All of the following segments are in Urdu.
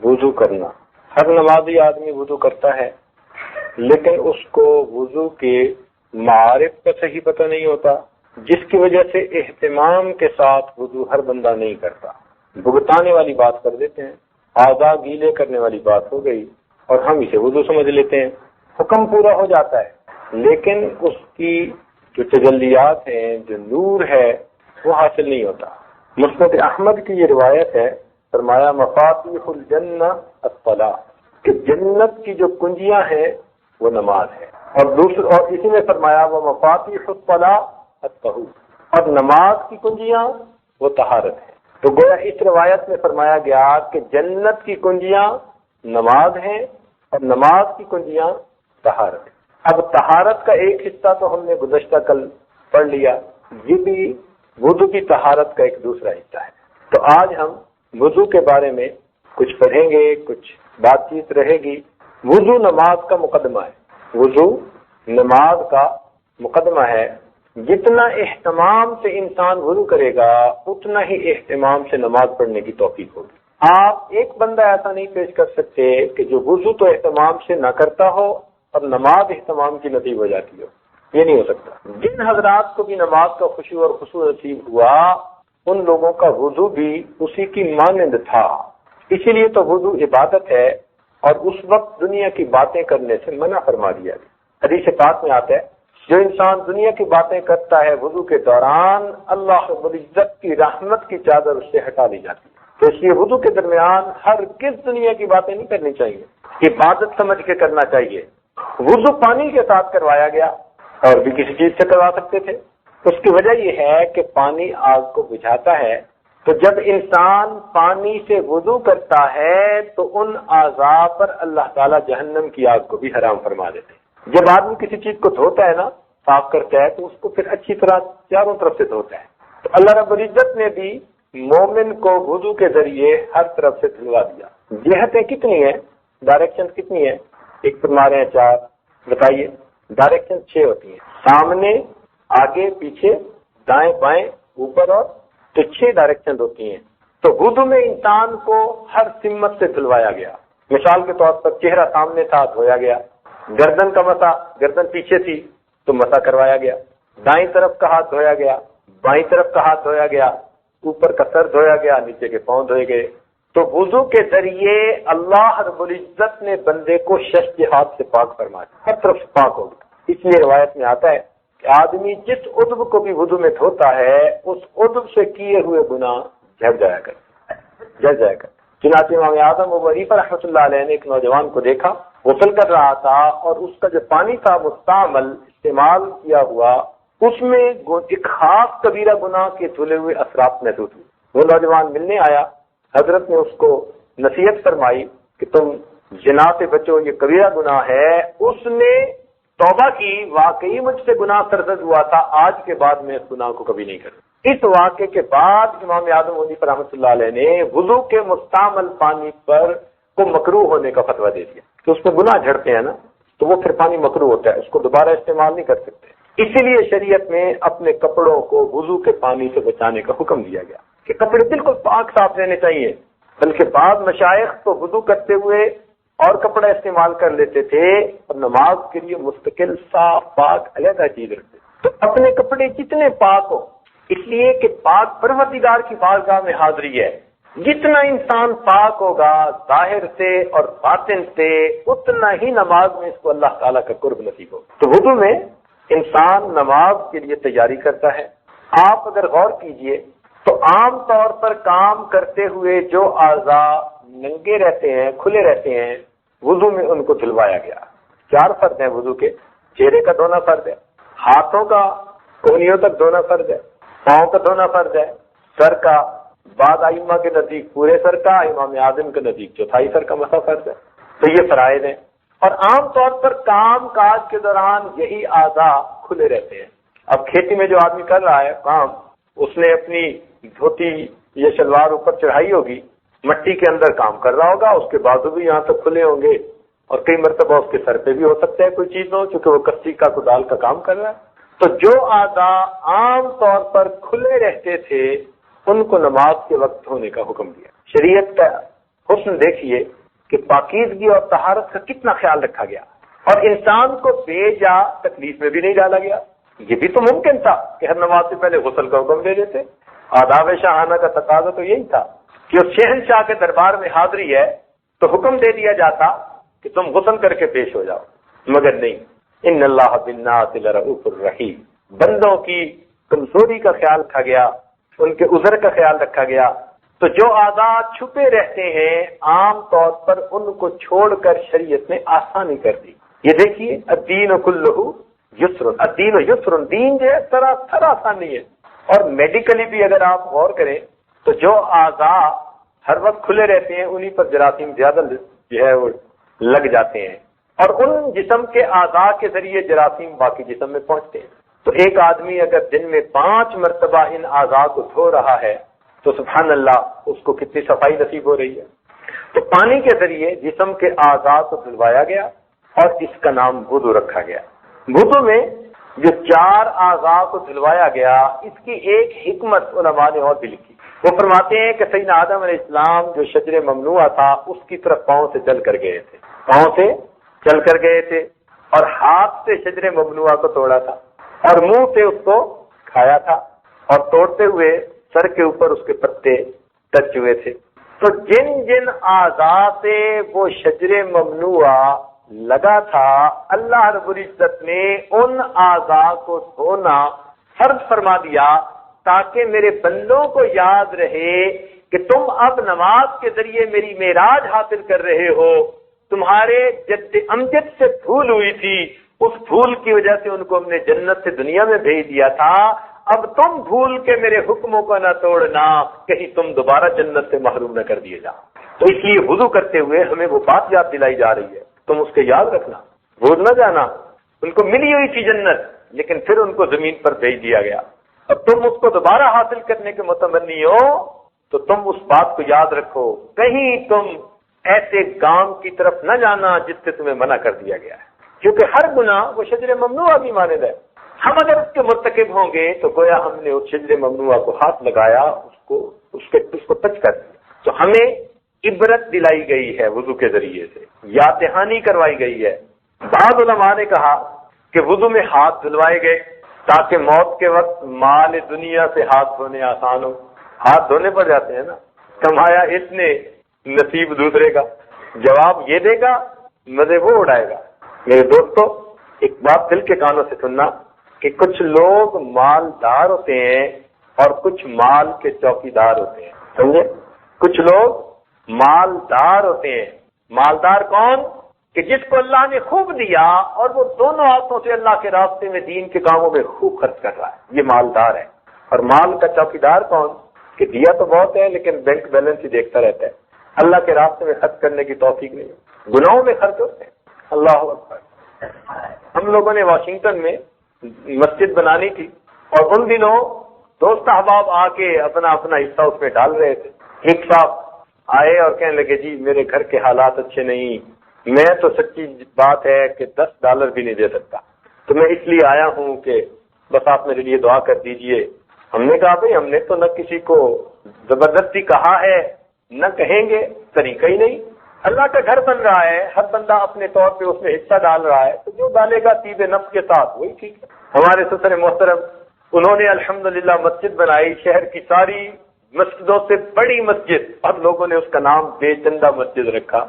وضو کرنا، ہر نمازی آدمی وضو کرتا ہے، لیکن اس کو وضو کے معارف کا صحیح پتہ نہیں ہوتا، جس کی وجہ سے اہتمام کے ساتھ وضو ہر بندہ نہیں کرتا، بھگتانے والی بات کر دیتے ہیں، اعضاء گیلے کرنے والی بات ہو گئی اور ہم اسے وضو سمجھ لیتے ہیں، حکم پورا ہو جاتا ہے، لیکن اس کی جو تجلیات ہیں، جو نور ہے، وہ حاصل نہیں ہوتا۔ مسند احمد کی یہ روایت ہے، فرمایا مفاتیح الجنہ الصلاۃ، کہ جنت کی جو کنجیاں ہیں وہ نماز ہے، اور اسی میں فرمایا وہ مفاتیح الصلاۃ الطہور، اور نماز کی کنجیاں وہ طہارت ہے۔ تو گویا اس روایت میں فرمایا گیا کہ جنت کی کنجیاں نماز ہیں اور نماز کی کنجیاں طہارت ہے۔ اب طہارت کا ایک حصہ تو ہم نے گزشتہ کل پڑھ لیا، یہ بھی وضو کی طہارت کا ایک دوسرا حصہ ہے۔ تو آج ہم وضو کے بارے میں کچھ پڑھیں گے، کچھ بات چیت رہے گی۔ وضو نماز کا مقدمہ ہے، وضو نماز کا مقدمہ ہے۔ جتنا اہتمام سے انسان وضو کرے گا اتنا ہی اہتمام سے نماز پڑھنے کی توفیق ہوگی۔ آپ ایک بندہ ایسا نہیں پیش کر سکتے کہ جو وضو تو اہتمام سے نہ کرتا ہو اور نماز اہتمام کی نتیجہ ہو جاتی ہو، یہ نہیں ہو سکتا۔ جن حضرات کو بھی نماز کا خشوع اور خضوع نصیب ہوا ان لوگوں کا وضو بھی اسی کی مانند تھا۔ اسی لیے تو وضو عبادت ہے اور اس وقت دنیا کی باتیں کرنے سے منع فرما دیا گیا۔ حدیث پاک میں آتا ہے جو انسان دنیا کی باتیں کرتا ہے وضو کے دوران اللہ رب العزت کی رحمت کی چادر اس سے ہٹا لی جاتی ہے۔ تو اس لیے وضو کے درمیان ہر کس دنیا کی باتیں نہیں کرنی چاہیے، عبادت سمجھ کے کرنا چاہیے۔ وضو پانی کے ساتھ کروایا گیا اور بھی کسی چیز سے کروا سکتے تھے۔ اس کی وجہ یہ ہے کہ پانی آگ کو بجھاتا ہے، تو جب انسان پانی سے وضو کرتا ہے تو ان اعضاء پر اللہ تعالیٰ جہنم کی آگ کو بھی حرام فرما دیتے ہیں۔ جب آدمی کسی چیز کو دھوتا ہے نا، صاف کرتا ہے، تو اس کو پھر اچھی طرح چاروں طرف سے دھوتا ہے۔ تو اللہ رب العزت نے بھی مومن کو وضو کے ذریعے ہر طرف سے دھلوا دیا۔ جہتیں کتنی ہیں، ڈائریکشن کتنی ہیں؟ ایک فرما رہے ہیں 4، بتائیے۔ ڈائریکشن 6 ہوتی ہیں، سامنے، آگے، پیچھے، دائیں بائیں، اوپر، اور تو 6 ڈائریکشن ہوتی ہیں۔ تو وضو میں انسان کو ہر سمت سے دھلوایا گیا۔ مثال کے طور پر چہرہ سامنے تھا، دھویا گیا۔ گردن کا مسا، گردن پیچھے تھی تو مسا کروایا گیا۔ دائیں طرف کا ہاتھ دھویا گیا، بائیں طرف کا ہاتھ دھویا گیا، اوپر کا سر دھویا گیا، نیچے کے پاؤں دھوئے گئے۔ تو وضو کے ذریعے اللہ رب العزت نے بندے کو شش جہات سے پاک فرمایا، ہر طرف سے پاک ہو گیا۔ اس لیے روایت میں آتا ہے کہ آدمی جس عضو کو بھی وضو میں دھوتا ہے اس عضو سے کیے ہوئے گناہ جھڑ جایا کر۔ چنانچہ امام اعظم ابو حنیفہ رحمۃ اللہ علیہ نے ایک نوجوان کو دیکھا، غسل کر رہا تھا اور اس کا جو پانی تھا مستعمل، استعمال کیا ہوا، اس میں ایک خاص کبیرہ گناہ کے دھلے ہوئے اثرات محسوس ہوئے۔ وہ نوجوان ملنے آیا، حضرت نے اس کو نصیحت فرمائی کہ تم زنا سے بچو، یہ کبیرہ گناہ ہے۔ اس نے توبہ کی، واقعی مجھ سے گناہ سرزد ہوا تھا، آج کے بعد میں اس گناہ کو کبھی نہیں کروں۔ اس واقعے کے بعد امام اعظم ابو حنیفہ رحمۃ اللہ علیہ نے وضو کے مستعمل پانی پر کو مکروہ ہونے کا فتویٰ دے دیا کہ اس میں گناہ جھڑتے ہیں نا، تو وہ پھر پانی مکروہ ہوتا ہے، اس کو دوبارہ استعمال نہیں کر سکتے۔ اسی لیے شریعت میں اپنے کپڑوں کو وضو کے پانی سے بچانے کا حکم دیا گیا کہ کپڑے بالکل پاک صاف رہنے چاہیے۔ بلکہ بعض مشائخ تو وضو کرتے ہوئے اور کپڑا استعمال کر لیتے تھے اور نماز کے لیے مستقل صاف پاک علیحدہ چیز رکھتے تھے۔ تو اپنے کپڑے جتنے پاک ہو، اس لیے کہ پاک پروردگار کی بارگاہ میں حاضری ہے، جتنا انسان پاک ہوگا ظاہر سے اور باطن سے اتنا ہی نماز میں اس کو اللہ تعالیٰ کا قرب نصیب ہوگا۔ تو وضو میں انسان نماز کے لیے تیاری کرتا ہے۔ آپ اگر غور کیجئے تو عام طور پر کام کرتے ہوئے جو اعضاء ننگے رہتے ہیں، کھلے رہتے ہیں، وضو میں ان کو دھلوایا گیا۔ 4 فرض ہیں وضو کے، چہرے کا دھونا فرض ہے، ہاتھوں کا کونیوں تک دھونا فرض ہے، پاؤں کا دھونا فرض ہے، سر کا بعض ائمہ کے نزدیک پورے سر کا، امام اعظم کے نزدیک چوتھائی سر کا مسح فرض ہے۔ تو یہ فرائض ہیں، اور عام طور پر کام کاج کے دوران یہی اعضاء کھلے رہتے ہیں۔ اب کھیتی میں جو آدمی کر رہا ہے کام، اس نے اپنی دھوتی یا شلوار اوپر چڑھائی ہوگی، مٹی کے اندر کام کر رہا ہوگا، اس کے بازو بھی یہاں تک کھلے ہوں گے، اور کئی مرتبہ اس کے سر پہ بھی ہو سکتا ہے کوئی چیز ہو، کیونکہ وہ کسی کا کدال کا کام کر رہا ہے۔ تو جو اعضاء عام طور پر کھلے رہتے تھے ان کو نماز کے وقت دھونے کا حکم دیا۔ شریعت کا حسن دیکھیے کہ پاکیزگی اور طہارت کا کتنا خیال رکھا گیا، اور انسان کو بے جا تکلیف میں بھی نہیں ڈالا گیا۔ یہ بھی تو ممکن تھا کہ ہر نماز سے پہلے غسل کا حکم دے دیتے۔ آداب شاہانہ کا تقاضا تو یہی تھا کہ اس شہنشاہ کے دربار میں حاضری ہے تو حکم دے دیا جاتا کہ تم غسل کر کے پیش ہو جاؤ، مگر نہیں۔ ان اللہ بالناس لرؤوف الرحیم، بندوں کی کمزوری کا خیال رکھا گیا، ان کے عذر کا خیال رکھا گیا۔ تو جو اعضاء چھپے رہتے ہیں عام طور پر ان کو چھوڑ کر شریعت نے آسانی کر دی۔ یہ دیکھیے الدین کلہ یسر، الدین یسر، دین جو ہے سراسر آسانی ہے۔ اور میڈیکلی بھی اگر آپ غور کریں تو جو اعضاء ہر وقت کھلے رہتے ہیں انہی پر جراثیم زیادہ جو ہے وہ لگ جاتے ہیں، اور ان جسم کے اعضاء کے ذریعے جراثیم باقی جسم میں پہنچتے ہیں۔ تو ایک آدمی اگر دن میں 5 مرتبہ ان اعضاء کو دھو رہا ہے تو سبحان اللہ اس کو کتنی صفائی نصیب ہو رہی ہے۔ تو پانی کے ذریعے جسم کے اعضاء کو دھلوایا گیا اور اس کا نام وضو رکھا گیا۔ وضو میں جو 4 اعضاء کو دھلوایا گیا، اس کی ایک حکمت علماء نے اور بھی لکھی۔ وہ فرماتے ہیں کہ سیدنا آدم علیہ السلام جو شجر ممنوع تھا اس کی طرف پاؤں سے چل کر گئے تھے، پاؤں سے چل کر گئے تھے، اور ہاتھ سے شجر ممنوع کو توڑا تھا، اور منہ سے اس کو کھایا تھا، اور توڑتے ہوئے سر کے اوپر اس کے پتے ٹچ ہوئے تھے۔ تو جن جن اعضاء سے وہ شجر ممنوع لگا تھا، اللہ رب العزت نے ان اعضاء کو دھونا فرض فرما دیا تاکہ میرے بندوں کو یاد رہے کہ تم اب نماز کے ذریعے میری معراج حاصل کر رہے ہو۔ تمہارے جد امجد سے بھول ہوئی تھی، اس بھول کی وجہ سے ان کو ہم نے جنت سے دنیا میں بھیج دیا تھا۔ اب تم بھول کے میرے حکموں کو نہ توڑنا، کہیں تم دوبارہ جنت سے محروم نہ کر دیے جاؤ۔ تو اس لیے وضو کرتے ہوئے ہمیں وہ بات یاد دلائی جا رہی ہے، تم اس کے یاد رکھنا، بھول نہ جانا۔ ان کو ملی ہوئی تھی جنت، لیکن پھر ان کو زمین پر بھیج دیا گیا۔ اب تم اس کو دوبارہ حاصل کرنے کے متمنی ہو تو تم اس بات کو یاد رکھو، کہیں تم ایسے گام کی طرف نہ جانا جس سے تمہیں منع کر دیا گیا ہے، کیونکہ ہر گناہ وہ شجر ممنوع بھی مانند ہے۔ ہم اگر اس کے مرتکب ہوں گے تو گویا ہم نے اس شجر ممنوع کو ہاتھ لگایا، اس کو ٹچ کر دیا۔ تو ہمیں عبرت دلائی گئی ہے وضو کے ذریعے سے، یاد دہانی کروائی گئی ہے۔ بعض علماء نے کہا کہ وضو میں ہاتھ دھلوائے گئے تاکہ موت کے وقت مال دنیا سے ہاتھ دھونے آسان ہو۔ ہاتھ دھونے پڑ جاتے ہیں نا، کمایا اس نے، نصیب دوسرے کا، جواب یہ دے گا، مزے وہ اڑائے گا۔ میرے دوستو، ایک بات دل کے کانوں سے سننا کہ کچھ لوگ مالدار ہوتے ہیں اور کچھ مال کے چوکیدار ہوتے ہیں، سمجھے؟ کچھ لوگ مالدار ہوتے ہیں۔ مالدار کون؟ کہ جس کو اللہ نے خوب دیا اور وہ دونوں ہاتھوں سے اللہ کے راستے میں دین کے کاموں میں خوب خرچ کر رہا ہے، یہ مالدار ہے۔ اور مال کا چوکیدار کون؟ کہ دیا تو بہت ہے لیکن بینک بیلنس ہی دیکھتا رہتا ہے، اللہ کے راستے میں خرچ کرنے کی توفیق نہیں، گناہوں میں خرچ ہوتے ہیں۔ اللہ اکبر۔ ہم لوگوں نے واشنگٹن میں مسجد بنانی تھی، اور ان دنوں دوست احباب آ کے اپنا اپنا حصہ اس میں ڈال رہے تھے۔ ایک صاحب آئے اور کہنے لگے جی میرے گھر کے حالات اچھے نہیں، میں تو سچی بات ہے کہ $10 بھی نہیں دے سکتا، تو میں اس لیے آیا ہوں کہ بس آپ میرے لیے دعا کر دیجئے۔ ہم نے کہا بھئی ہم نے تو نہ کسی کو زبردستی کہا ہے نہ کہیں گے، طریقہ ہی نہیں۔ اللہ کا گھر بن رہا ہے، ہر بندہ اپنے طور پہ اس میں حصہ ڈال رہا ہے، تو جو ڈالے گا طیب نفس کے ساتھ وہی ٹھیک ہے۔ ہمارے سسر محترم انہوں نے الحمدللہ مسجد بنائی، شہر کی ساری مسجدوں سے بڑی مسجد، اور لوگوں نے اس کا نام بے چندہ مسجد رکھا۔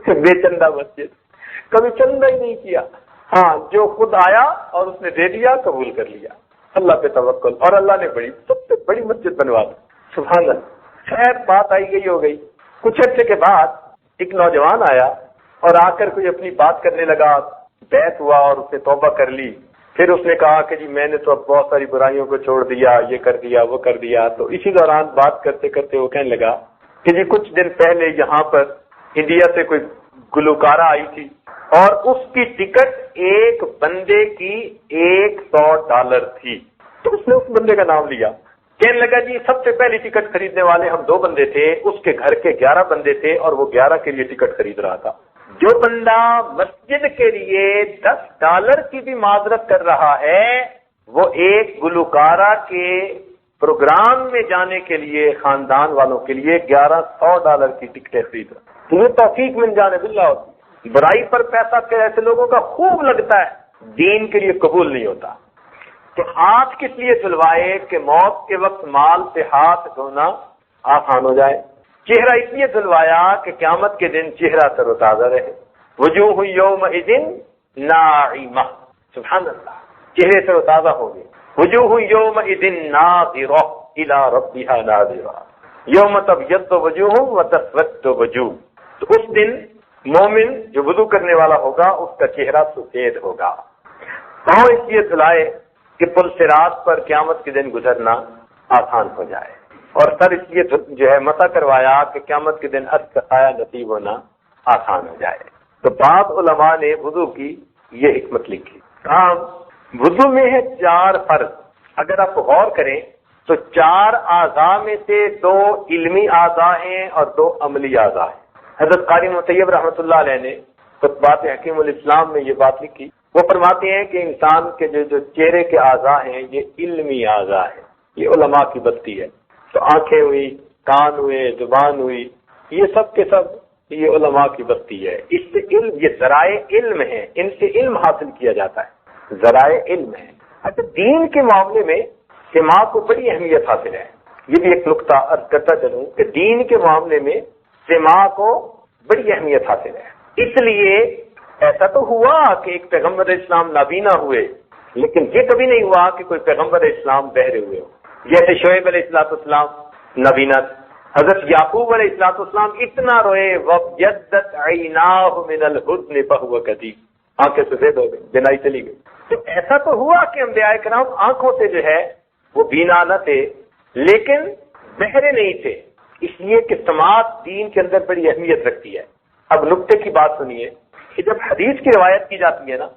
بے چندہ مسجد، کبھی چندہ ہی نہیں کیا، ہاں جو خود آیا اور اس نے دے دیا، قبول کر لیا، اللہ پہ توکل، اور اللہ نے سب سے بڑی مسجد بنوا دی، سبحان اللہ۔ خیر بات آئی گئی ہو گئی، کچھ عرصے کے بعد ایک نوجوان آیا اور آ کر کوئی اپنی بات کرنے لگا، بیعت ہوا اور اس نے توبہ کر لی۔ پھر اس نے کہا کہ جی میں نے تو اب بہت ساری برائیوں کو چھوڑ دیا، یہ کر دیا وہ کر دیا۔ تو اسی دوران بات کرتے کرتے وہ کہنے لگا کہ جی کچھ دن پہلے یہاں پر انڈیا سے کوئی گلوکارہ آئی تھی، اور اس کی ٹکٹ ایک بندے کی $100 تھی۔ تو اس نے اس بندے کا نام لیا، کہنے لگا جی سب سے پہلی ٹکٹ خریدنے والے ہم 2 بندے تھے، اس کے گھر کے 11 بندے تھے، اور وہ 11 کے لیے ٹکٹ خرید رہا تھا۔ جو بندہ مسجد کے لیے $10 کی بھی معذرت کر رہا ہے، وہ ایک گلوکارہ کے پروگرام میں جانے کے لیے خاندان والوں کے لیے $1100 کی ٹکٹیں خرید رہا ہے، تو یہ توفیق من جانب اللہ ہوتی ہے۔ برائی پر پیسہ کے ایسے لوگوں کا خوب لگتا ہے، دین کے لیے قبول نہیں ہوتا۔ تو ہاتھ کس لیے دھلوائے کہ موت کے وقت مال سے ہاتھ دھونا آسان ہو جائے۔ چہرہ اس لیے دھلوایا کہ قیامت کے دن چہرہ تر و تازہ رہے۔ وجوہ یومئذ ناعمہ، سبحان اللہ، چہرے تر و تازہ ہو گئے۔ وجوہ یومئذ ناظرہ الی ربہا ناظرہ، یوم تبیض وجوہ وتسود وجوہ۔ تو اس دن مومن جو وضو کرنے والا ہوگا اس کا چہرہ سفید ہوگا۔ پاؤں اس لیے دھلائے کہ پل صراط پر قیامت کے دن گزرنا آسان ہو جائے، اور سر اس لیے جو ہے مسح کروایا کہ قیامت کے دن عرش کا سایہ نصیب ہونا آسان ہو جائے۔ تو بعض علماء نے وضو کی یہ حکمت لکھی۔ وضو میں ہے 4 فرض۔ اگر آپ غور کریں تو 4 اعضاء میں سے 2 علمی اعضاء ہیں اور 2 عملی اعضاء ہیں۔ حضرت قاری مطیب رحمۃ اللہ علیہ نے خطبات حکیم الاسلام میں یہ بات لکھی۔ وہ فرماتے ہیں کہ انسان کے جو چہرے کے اعضاء ہیں یہ علمی اعضاء ہیں، یہ علماء کی بستی ہے۔ تو آنکھیں ہوئی، کان ہوئے، زبان ہوئی، یہ سب کے سب یہ علماء کی بستی ہے۔ اس سے علم، یہ ذرائع علم ہیں، ان سے علم حاصل کیا جاتا ہے، ذرائع علم ہے۔ اچھا، دین کے معاملے میں سماع کو بڑی اہمیت حاصل ہے۔ یہ بھی ایک نقطہ عرض کرتا چلوں کہ دین کے معاملے میں سماع کو بڑی اہمیت حاصل ہے۔ اس لیے ایسا تو ہوا کہ ایک پیغمبر اسلام نابینا ہوئے، لیکن یہ کبھی نہیں ہوا کہ کوئی پیغمبر اسلام بہرے ہوئے ہو۔ جیسے شعیب علیہ السلام نابینا، حضرت یعقوب علیہ السلام اتنا روئے وَابْيَضَّتْ عَيْنَاهُ مِنَ الْحُزْنِ فَهُوَ كَظِيمٌ، آنکھیں سفید ہو گئی، بینائی چلی گئی۔ تو ایسا تو ہوا کہ انبیاء کرام آنکھوں سے جو ہے وہ بینا نہ تھے، لیکن بہرے نہیں تھے، اس لیے کہ سماعت دین کے اندر بڑی اہمیت رکھتی ہے۔ اب نقطے کی بات سنیے کہ جب حدیث کی روایت کی جاتی ہے نا،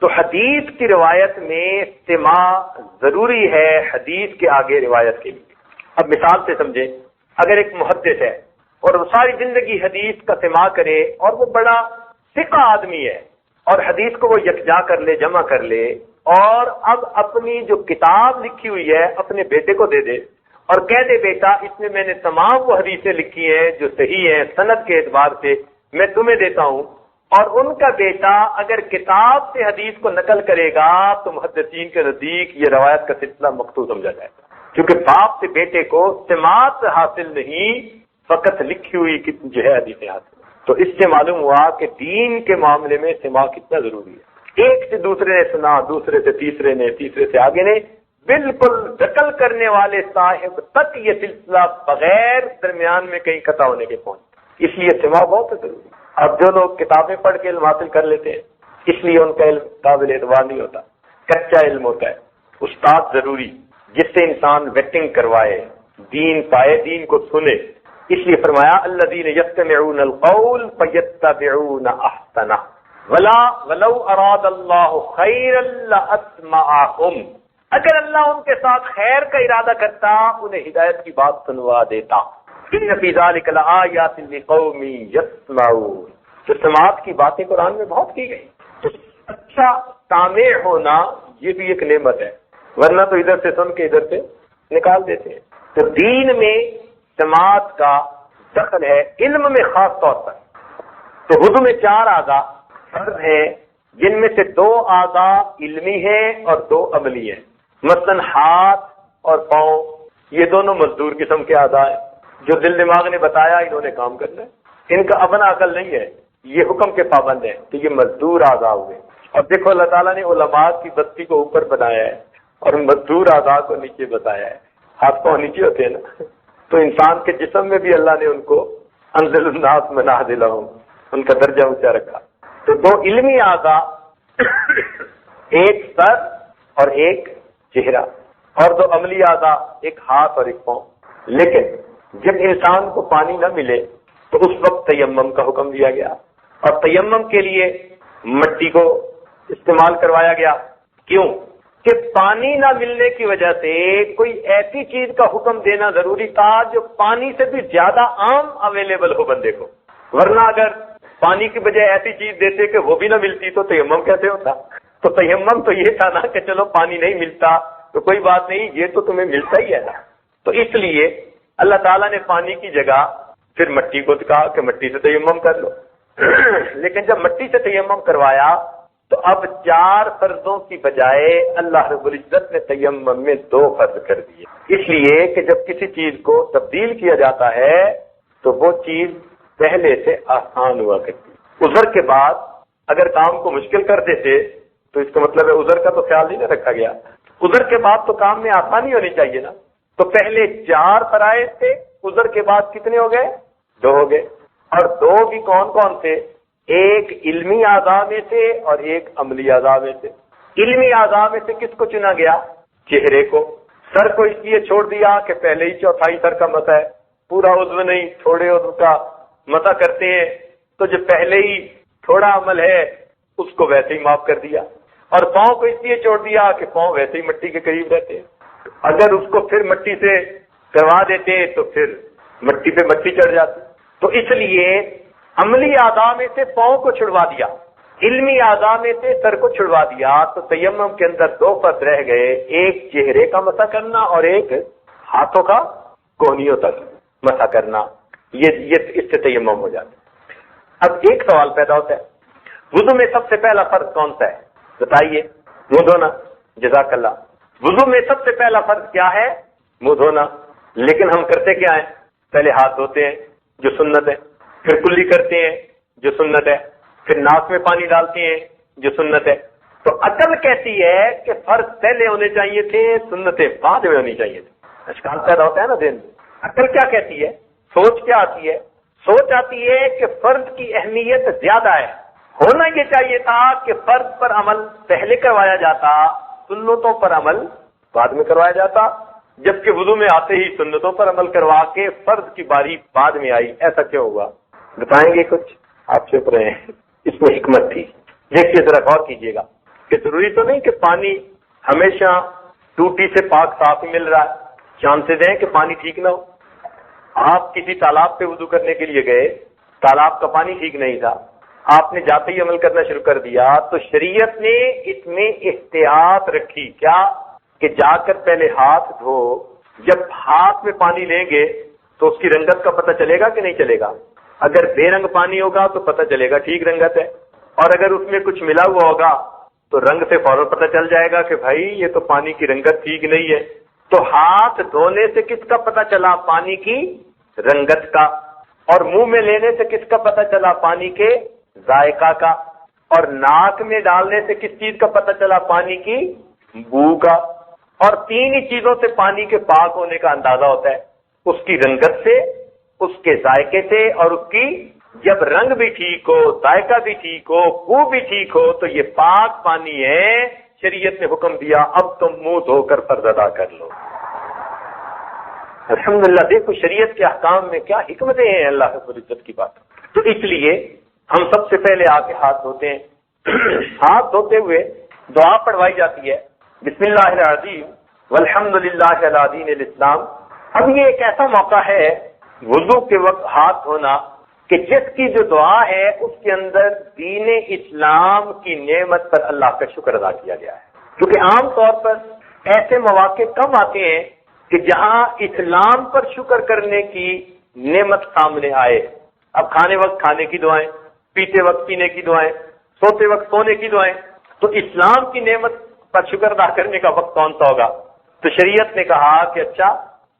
تو حدیث کی روایت میں سماع ضروری ہے حدیث کے آگے روایت کے لیے۔ اب مثال سے سمجھیں، اگر ایک محدث ہے اور وہ ساری زندگی حدیث کا سماع کرے اور وہ بڑا ثقہ آدمی ہے اور حدیث کو وہ یکجا کر لے، جمع کر لے، اور اب اپنی جو کتاب لکھی ہوئی ہے اپنے بیٹے کو دے دے اور کہہ دے بیٹا اس میں میں نے تمام وہ حدیثیں لکھی ہیں جو صحیح ہیں سند کے اعتبار سے، میں تمہیں دیتا ہوں، اور ان کا بیٹا اگر کتاب سے حدیث کو نقل کرے گا تو محدثین کے نزدیک یہ روایت کا سلسلہ مقطوع سمجھا جائے گا، کیونکہ باپ سے بیٹے کو سماعت حاصل نہیں، فقط لکھی ہوئی جو ہے حدیثیں حاصل۔ تو اس سے معلوم ہوا کہ دین کے معاملے میں سماع کتنا ضروری ہے۔ ایک سے دوسرے نے سنا، دوسرے سے تیسرے نے، تیسرے سے آگے نے، بالکل نقل کرنے والے صاحب تک یہ سلسلہ بغیر درمیان میں کہیں قطع ہونے کے پہنچ، اس لیے سماع بہت ضروری ہے۔ اب جو لوگ کتابیں پڑھ کے علم حاصل کر لیتے ہیں اس لیے ان کا علم قابل اعتبار نہیں ہوتا، کچا علم ہوتا ہے۔ استاد ضروری جس سے انسان ویٹنگ کروائے، دین پائے، دین کو سنے۔ اس لیے فرمایا الذین یستمعون القول فیتبعون احسنہ ولو اراد اللہ خیرا لاسمعہم، اگر اللہ ان کے ساتھ خیر کا ارادہ کرتا انہیں ہدایت کی بات سنوا دیتا۔ ان فی ذلک لآیات لقوم یسمعون، تو سماعت کی باتیں قرآن میں بہت کی گئی۔ تو اچھا سامع ہونا یہ بھی ایک نعمت ہے، ورنہ تو ادھر سے سن کے ادھر سے نکال دیتے ہیں۔ تو دین میں سماعت کا دخل ہے، علم میں خاص طور پر۔ تو وضو میں 4 اعضاء فرض ہیں، جن میں سے 2 اعضاء علمی ہیں اور 2 عملی ہیں۔ مثلا ہاتھ اور پاؤں یہ دونوں مزدور قسم کے اعضاء ہیں، جو دل دماغ نے بتایا انہوں نے کام کرنا ہے، ان کا اپنا عقل نہیں ہے، یہ حکم کے پابند ہیں، تو یہ مزدور اعضاء ہوئے۔ اور دیکھو اللہ تعالیٰ نے علماء کی بستی کو اوپر بنایا ہے اور مزدور اعضاء کو نیچے بتایا ہے، ہاتھ پاؤں نیچے ہوتے ہیں نا، تو انسان کے جسم میں بھی اللہ نے ان کو انزل الناس منازلہم، ان کا درجہ اونچا رکھا۔ تو 2 علمی اعضاء، ایک سر اور ایک چہرہ، اور 2 عملی اعضاء، ایک ہاتھ اور ایک پاؤں۔ لیکن جب انسان کو پانی نہ ملے تو اس وقت تیمم کا حکم دیا گیا، اور تیمم کے لیے مٹی کو استعمال کروایا گیا۔ کیوں؟ کہ پانی نہ ملنے کی وجہ سے کوئی ایسی چیز کا حکم دینا ضروری تھا جو پانی سے بھی زیادہ عام اویلیبل ہو بندے کو، ورنہ اگر پانی کی بجائے ایسی چیز دیتے کہ وہ بھی نہ ملتی تو تیمم کیسے ہوتا؟ تو تیمم تو یہ تھا نا کہ چلو پانی نہیں ملتا تو کوئی بات نہیں، یہ تو تمہیں ملتا ہی ہے نا، تو اس لیے اللہ تعالیٰ نے پانی کی جگہ پھر مٹی کو کہا کہ مٹی سے تیمم کر لو لیکن جب مٹی سے تیمم کروایا تو اب 4 فرضوں کی بجائے اللہ رب العزت نے تیمم میں 2 فرض کر دیے، اس لیے کہ جب کسی چیز کو تبدیل کیا جاتا ہے تو وہ چیز پہلے سے آسان ہوا کرتی ہے۔ عذر کے بعد اگر کام کو مشکل کر دیتے تو اس کا مطلب ہے عذر کا تو خیال ہی نہ رکھا گیا، عذر کے بعد تو کام میں آسانی ہونی چاہیے نا۔ تو پہلے 4 فرائض تھے، عذر کے بعد کتنے ہو گئے؟ 2 ہو گئے، اور 2 بھی کون کون سے؟ ایک علمی اعضاء میں سے اور ایک عملی اعضاء میں سے۔ علمی اعضاء میں سے کس کو چنا گیا؟ چہرے کو۔ سر کو اس لیے چھوڑ دیا کہ پہلے ہی 1/4 سر کا مسح ہے، پورا عضو نہیں، تھوڑے عضو کا مسح کرتے ہیں، تو جو پہلے ہی تھوڑا عمل ہے اس کو ویسے ہی معاف کر دیا۔ اور پاؤں کو اس لیے چھوڑ دیا کہ پاؤں ویسے ہی مٹی کے قریب رہتے ہیں، اگر اس کو پھر مٹی سے کروا دیتے تو پھر مٹی پہ مٹی چڑھ جاتی۔ تو اس لیے عملی اعضاء میں سے پاؤں کو چھڑوا دیا، علمی اعضاء میں سے سر کو چھڑوا دیا، تو تیمم کے اندر 2 فرض رہ گئے، ایک چہرے کا مسح کرنا اور ایک ہاتھوں کا کوہنیوں تک مسح کرنا، یہ اس سے تیمم ہو جاتا ہے۔ اب ایک سوال پیدا ہوتا ہے، وضو میں سب سے پہلا فرض کون سا ہے؟ بتائیے۔ منہ دھونا۔ جزاک اللہ۔ وضو میں سب سے پہلا فرض کیا ہے؟ منہ دھونا۔ لیکن ہم کرتے کیا ہیں؟ پہلے ہاتھ دھوتے ہیں جو سنت ہے، پھر کلی کرتے ہیں جو سنت ہے، پھر ناک میں پانی ڈالتے ہیں جو سنت ہے۔ تو عقل کہتی ہے کہ فرض پہلے ہونے چاہیے تھے، سنتیں بعد میں ہونی چاہیے تھی۔ اشکال پیدا ہوتا ہے نا ذہن میں۔ عقل کیا کہتی ہے؟ سوچ کیا آتی ہے؟ سوچ آتی ہے کہ فرض کی اہمیت زیادہ ہے، ہونا یہ چاہیے تھا کہ فرض پر عمل پہلے کروایا جاتا، سنتوں پر عمل بعد میں کروایا جاتا، جبکہ وضو میں آتے ہی سنتوں پر عمل کروا کے فرض کی باری بعد میں آئی۔ ایسا کیوں ہوا؟ بتائیں گے کچھ؟ آپ چپ رہے ہیں، اس میں حکمت تھی۔ دیکھیے ذرا غور کیجیے گا کہ ضروری تو نہیں کہ پانی ہمیشہ ٹوٹی سے پاک صاف ہی مل رہا ہے، چانسز ہیں کہ پانی ٹھیک نہ ہو۔ آپ کسی تالاب پہ وضو کرنے کے لیے گئے، تالاب کا پانی ٹھیک نہیں تھا، آپ نے جاتے ہی عمل کرنا شروع کر دیا، تو شریعت نے اس میں احتیاط رکھی کیا کہ جا کر پہلے ہاتھ دھو۔ جب ہاتھ میں پانی لیں گے تو اس کی رنگت کا پتہ چلے گا کہ نہیں چلے گا؟ اگر بے رنگ پانی ہوگا تو پتہ چلے گا ٹھیک رنگت ہے، اور اگر اس میں کچھ ملا ہوا ہوگا تو رنگ سے فوراً پتہ چل جائے گا کہ بھائی یہ تو پانی کی رنگت ٹھیک نہیں ہے۔ تو ہاتھ دھونے سے کس کا پتہ چلا؟ پانی کی رنگت کا۔ اور منہ میں لینے سے کس کا پتہ چلا؟ پانی کے ذائقہ کا۔ اور ناک میں ڈالنے سے کس چیز کا پتہ چلا؟ پانی کی بو کا۔ اور 3 ہی چیزوں سے پانی کے پاک ہونے کا اندازہ ہوتا ہے، اس کی رنگت سے، اس کے ذائقے سے، اور اس کی جب رنگ بھی ٹھیک ہو، ذائقہ بھی ٹھیک ہو، بو بھی ٹھیک ہو تو یہ پاک پانی ہے۔ شریعت نے حکم دیا اب تم منہ دھو کر فرض ادا کر لو۔ الحمدللہ، دیکھو شریعت کے احکام میں کیا حکمتیں ہیں اللہ رب العزت کی بات۔ تو اس لیے ہم سب سے پہلے آ کے ہاتھ دھوتے ہیں، ہاتھ دھوتے ہوئے دعا پڑھوائی جاتی ہے، بسم اللہ العظیم والحمدللہ علی دین الاسلام۔ اب یہ ایک ایسا موقع ہے وضو کے وقت ہاتھ دھونا کہ جس کی جو دعا ہے اس کے اندر دین اسلام کی نعمت پر اللہ کا شکر ادا کیا گیا ہے، کیونکہ عام طور پر ایسے مواقع کم آتے ہیں کہ جہاں اسلام پر شکر کرنے کی نعمت سامنے آئے۔ اب کھانے وقت کھانے کی دعائیں، پیتے وقت پینے کی دعائیں، سوتے وقت سونے کی دعائیں، تو اسلام کی نعمت پر شکر ادا کرنے کا وقت کون سا ہوگا؟ تو شریعت نے کہا کہ اچھا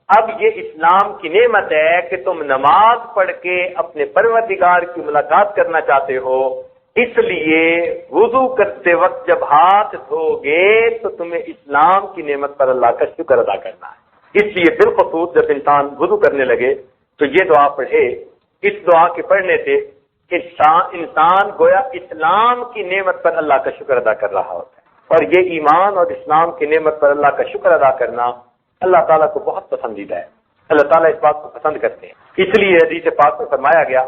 اب یہ اسلام کی نعمت ہے کہ تم نماز پڑھ کے اپنے پروردگار کی ملاقات کرنا چاہتے ہو، اس لیے وضو کرتے وقت جب ہاتھ دھو گے تو تمہیں اسلام کی نعمت پر اللہ کا شکر ادا کرنا ہے۔ اس لیے بالخصوص جب انسان وضو کرنے لگے تو یہ دعا پڑھے۔ اس دعا کے پڑھنے سے انسان گویا اسلام کی نعمت پر اللہ کا شکر ادا کر رہا ہوتا ہے، اور یہ ایمان اور اسلام کی نعمت پر اللہ کا شکر ادا کرنا اللہ تعالیٰ کو بہت پسندیدہ ہے۔ اللہ تعالیٰ اس بات کو پسند کرتے ہیں، اس لیے حدیث پاک میں فرمایا گیا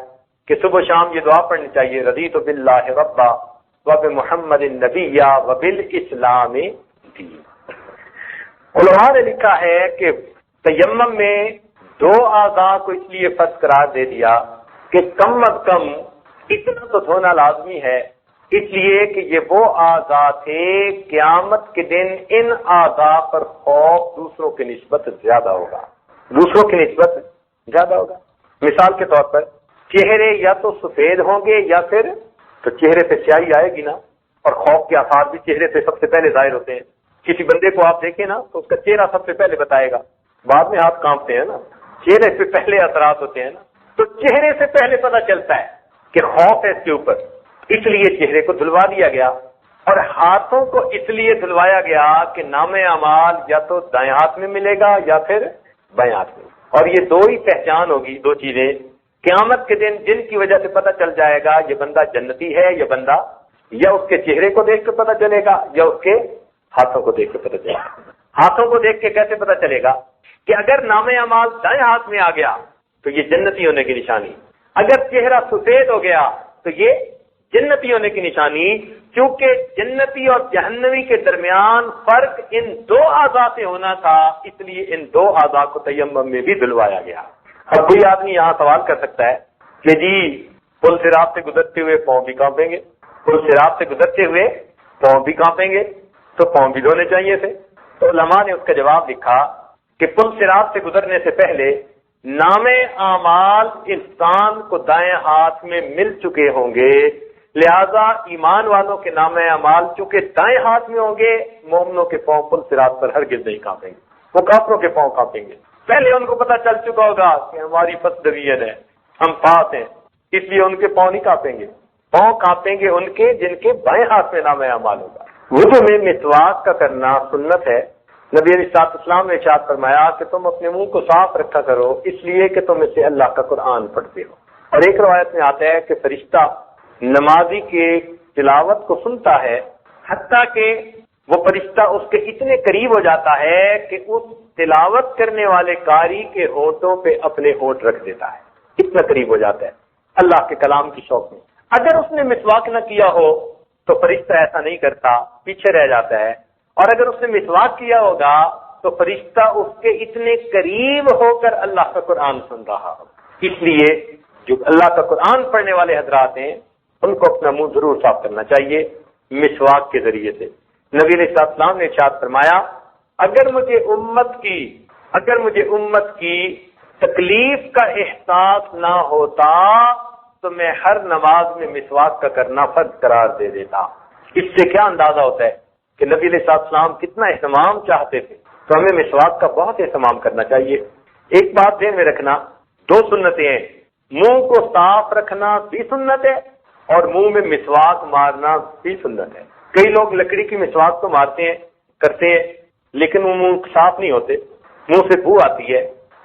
کہ صبح شام یہ دعا پڑھنی چاہیے، رضیت باللہ ربا وبمحمد نبیا وبالاسلام دین۔ علماء نے لکھا ہے کہ تیمم میں 2 اعضاء کو اس لیے فرض قرار دے دیا کہ کم از کم اتنا تو دھونا لازمی ہے، اس لیے کہ یہ وہ اعضاء تھے قیامت کے دن ان اعضاء پر خوف دوسروں کی نسبت زیادہ ہوگا۔ دوسروں کی نسبت زیادہ ہوگا۔ مثال کے طور پر چہرے یا تو سفید ہوں گے یا پھر تو چہرے پہ سیاہی آئے گی نا، اور خوف کے آثار بھی چہرے پہ سب سے پہلے ظاہر ہوتے ہیں۔ کسی بندے کو آپ دیکھیں نا تو اس کا چہرہ سب سے پہلے بتائے گا، بعد میں ہاتھ کانپتے ہیں نا، چہرے پہ پہلے اثرات ہوتے ہیں نا، تو چہرے سے پہلے پتہ چلتا ہے کہ خوف ہے اس کے اوپر، اس لیے چہرے کو دھلوا دیا گیا، اور ہاتھوں کو اس لیے دھلوایا گیا کہ نام اعمال یا تو دائیں ہاتھ میں ملے گا یا پھر بائیں ہاتھ میں، اور یہ دو ہی پہچان ہوگی، دو چیزیں قیامت کے دن جن کی وجہ سے پتہ چل جائے گا یہ بندہ جنتی ہے یہ بندہ، یا اس کے چہرے کو دیکھ کے پتہ چلے گا یا اس کے ہاتھوں کو دیکھ کے پتہ چلے گا۔ ہاتھوں کو دیکھ کے کیسے پتہ چلے گا کہ اگر نام اعمال دائیں ہاتھ میں آ گیا تو یہ جنتی ہونے کی نشانی، اگر چہرہ سفید ہو گیا تو یہ جنتی ہونے کی نشانی، کیونکہ جنتی اور جہنمی کے درمیان فرق ان دو اعضاء سے ہونا تھا، اس لیے ان دو اعضاء کو تیمم میں بھی دھلوایا گیا۔ اب کوئی آدمی یہاں سوال کر سکتا ہے کہ جی پل صراط سے گزرتے ہوئے پاؤں بھی کانپیں گے، پل صراط سے گزرتے ہوئے پاؤں بھی کانپیں گے تو پاؤں بھی دھونے چاہیے تھے؟ تو علماء نے اس کا جواب لکھا کہ پل صراط سے گزرنے سے پہلے نام اعمال انسان کو دائیں ہاتھ میں مل چکے ہوں گے، لہذا ایمان والوں کے نام اعمال چونکہ دائیں ہاتھ میں ہوں گے، مومنوں کے پاؤں پل صراط پر ہرگز نہیں کانپیں گے، وہ کافروں کے پاؤں کانپیں گے۔ پہلے ان کو پتہ چل چکا ہوگا کہ ہماری فسدویت ہے، ہم پاس ہیں، اس لیے ان کے پاؤں نہیں کانپیں گے، پاؤں کانپیں گے ان کے جن کے بائیں ہاتھ میں نام اعمال ہوگا۔ وضو میں مسواک کا کرنا سنت ہے۔ نبی علیہ الصلوۃ والسلام نے ارشاد فرمایا کہ تم اپنے منہ کو صاف رکھا کرو اس لیے کہ تم اسے اللہ کا قرآن پڑھتے ہو، اور ایک روایت میں آتا ہے کہ فرشتہ نمازی کے تلاوت کو سنتا ہے، حتیٰ کہ وہ فرشتہ اس کے اتنے قریب ہو جاتا ہے کہ اس تلاوت کرنے والے قاری کے ہونٹوں پہ اپنے ہونٹ رکھ دیتا ہے، اتنا قریب ہو جاتا ہے اللہ کے کلام کی شوق میں۔ اگر اس نے مسواک نہ کیا ہو تو فرشتہ ایسا نہیں کرتا، پیچھے رہ جاتا ہے، اور اگر اس نے مسواک کیا ہوگا تو فرشتہ اس کے اتنے قریب ہو کر اللہ کا قرآن سن رہا ہو۔ اس لیے جو اللہ کا قرآن پڑھنے والے حضرات ہیں ان کو اپنا منہ ضرور صاف کرنا چاہیے مسواک کے ذریعے سے۔ نبی علیہ السلام نے ارشاد فرمایا اگر مجھے امت کی تکلیف کا احساس نہ ہوتا تو میں ہر نماز میں مسواک کا کرنا فرض قرار دے دیتا۔ اس سے کیا اندازہ ہوتا ہے کہ نبی علیہ السلام کتنا اہتمام چاہتے تھے، تو ہمیں مسواک کا بہت اہتمام کرنا چاہیے۔ ایک بات ذہن میں رکھنا، دو سنتیں ہیں، منہ کو صاف رکھنا بھی سنت ہے اور منہ میں مسواک مارنا بھی سنت ہے۔ کئی لوگ لکڑی کی مسواک تو مارتے ہیں کرتے ہیں لیکن وہ منہ صاف نہیں ہوتے، منہ سے بو آتی ہے،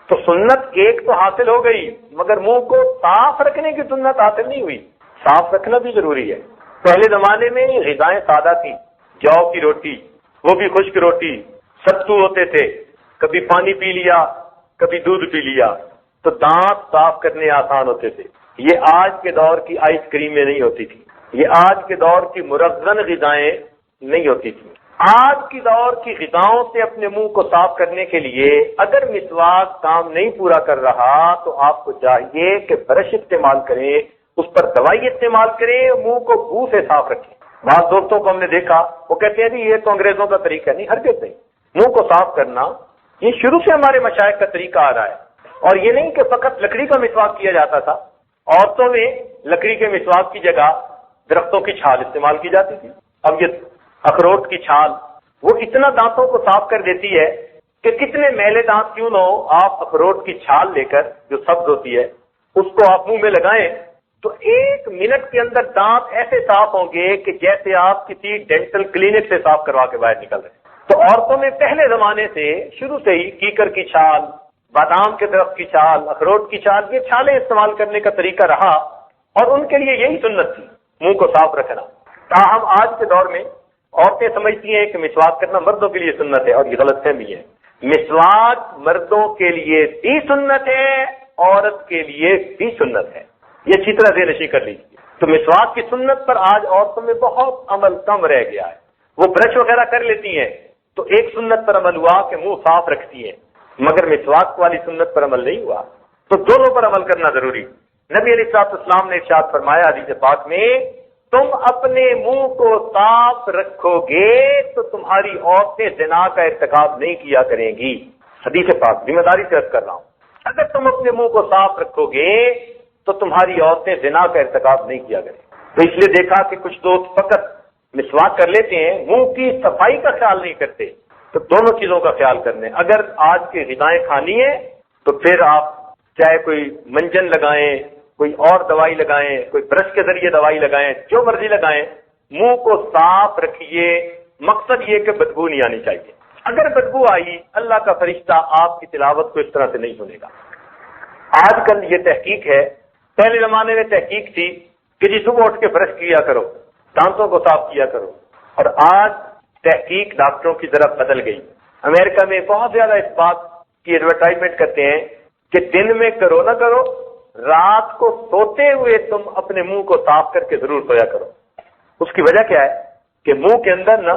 تو سنت ایک تو حاصل ہو گئی مگر منہ کو صاف رکھنے کی سنت حاصل نہیں ہوئی۔ صاف رکھنا بھی ضروری ہے۔ پہلے زمانے میں غذائیں سادہ تھیں، جو کی روٹی، وہ بھی خشک روٹی، ستو ہوتے تھے، کبھی پانی پی لیا کبھی دودھ پی لیا، تو دانت صاف کرنے آسان ہوتے تھے۔ یہ آج کے دور کی آئس کریمیں نہیں ہوتی تھی، یہ آج کے دور کی مرغن غذائیں نہیں ہوتی تھیں۔ آج کی دور کی غذاؤں سے اپنے منہ کو صاف کرنے کے لیے اگر مسواک کام نہیں پورا کر رہا تو آپ کو چاہیے کہ برش استعمال کریں، اس پر دوائی استعمال کریں، منہ کو بو سے صاف رکھیں۔ بعض دوستوں کو ہم نے دیکھا وہ کہتے ہیں جی یہ تو انگریزوں کا طریقہ ہے، نہیں، ہرگز نہیں۔ منہ کو صاف کرنا یہ شروع سے ہمارے مشائخ کا طریقہ آ رہا ہے، اور یہ نہیں کہ فقط لکڑی کا مسواک کیا جاتا تھا، عورتوں میں لکڑی کے مسواک کی جگہ درختوں کی چھال استعمال کی جاتی تھی۔ اب یہ اخروٹ کی چھال وہ اتنا دانتوں کو صاف کر دیتی ہے کہ کتنے میلے دانت کیوں نہ ہو، آپ اخروٹ کی چھال لے کر جو سبز ہوتی ہے اس کو آپ منہ میں لگائیں تو 1 منٹ کے اندر دانت ایسے صاف ہوں گے کہ جیسے آپ کسی ڈینٹل کلینک سے صاف کروا کے باہر نکل رہے ہیں۔ تو عورتوں میں پہلے زمانے سے شروع سے ہی کیکر کی چھال، بادام کے درخت کی چھال، اخروٹ کی چھال، یہ چھالیں استعمال کرنے کا طریقہ رہا اور ان کے لیے یہی سنت تھی، منہ کو صاف رکھنا۔ تاہم آج کے دور میں عورتیں سمجھتی ہیں کہ مسواک کرنا مردوں کے لیے سنت ہے، اور یہ غلط فہمی ہے۔ مسواک مردوں کے لیے بھی سنت ہے، عورت کے لیے بھی سنت ہے، یہ اچھی طرح ذہن نشین کر لیجیے۔ تو مسواک کی سنت پر آج عورتوں میں بہت عمل کم رہ گیا ہے، وہ برش وغیرہ کر لیتی ہیں تو ایک سنت پر عمل ہوا کہ منہ صاف رکھتی ہیں، مگر مسواک والی سنت پر عمل نہیں ہوا۔ تو دونوں پر عمل کرنا ضروری۔ نبی علیہ السلام نے ارشاد فرمایا حدیث پاک میں، تم اپنے منہ کو صاف رکھو گے تو تمہاری عورتیں زنا کا ارتکاب نہیں کیا کریں گی۔ حدیث پاک ذمہ داری سے عرض کر رہا ہوں، اگر تم اپنے منہ کو صاف رکھو گے تو تمہاری عورتیں زنا کا ارتکاب نہیں کیا کریں۔ تو اس لیے دیکھا کہ کچھ دوست فقط مسواک کر لیتے ہیں، منہ کی صفائی کا خیال نہیں کرتے، تو دونوں چیزوں کا خیال کرنے۔ اگر آج کی غذائیں کھانی ہے تو پھر آپ چاہے کوئی منجن لگائیں، کوئی اور دوائی لگائیں، کوئی برش کے ذریعے دوائی لگائیں، جو مرضی لگائیں، منہ کو صاف رکھیے، مقصد یہ کہ بدبو نہیں آنی چاہیے۔ اگر بدبو آئی، اللہ کا فرشتہ آپ کی تلاوت کو اس طرح سے نہیں سنے گا۔ آج کل یہ تحقیق ہے، پہلے زمانے میں تحقیق تھی کہ جی صبح اٹھ کے برش کیا کرو، دانتوں کو صاف کیا کرو، اور آج تحقیق ڈاکٹروں کی طرف بدل گئی۔ امریکہ میں بہت زیادہ اس بات کی ایڈورٹائزمنٹ کرتے ہیں کہ دن میں کرو نہ کرو، رات کو سوتے ہوئے تم اپنے منہ کو صاف کر کے ضرور سویا کرو۔ اس کی وجہ کیا ہے کہ منہ کے اندر نا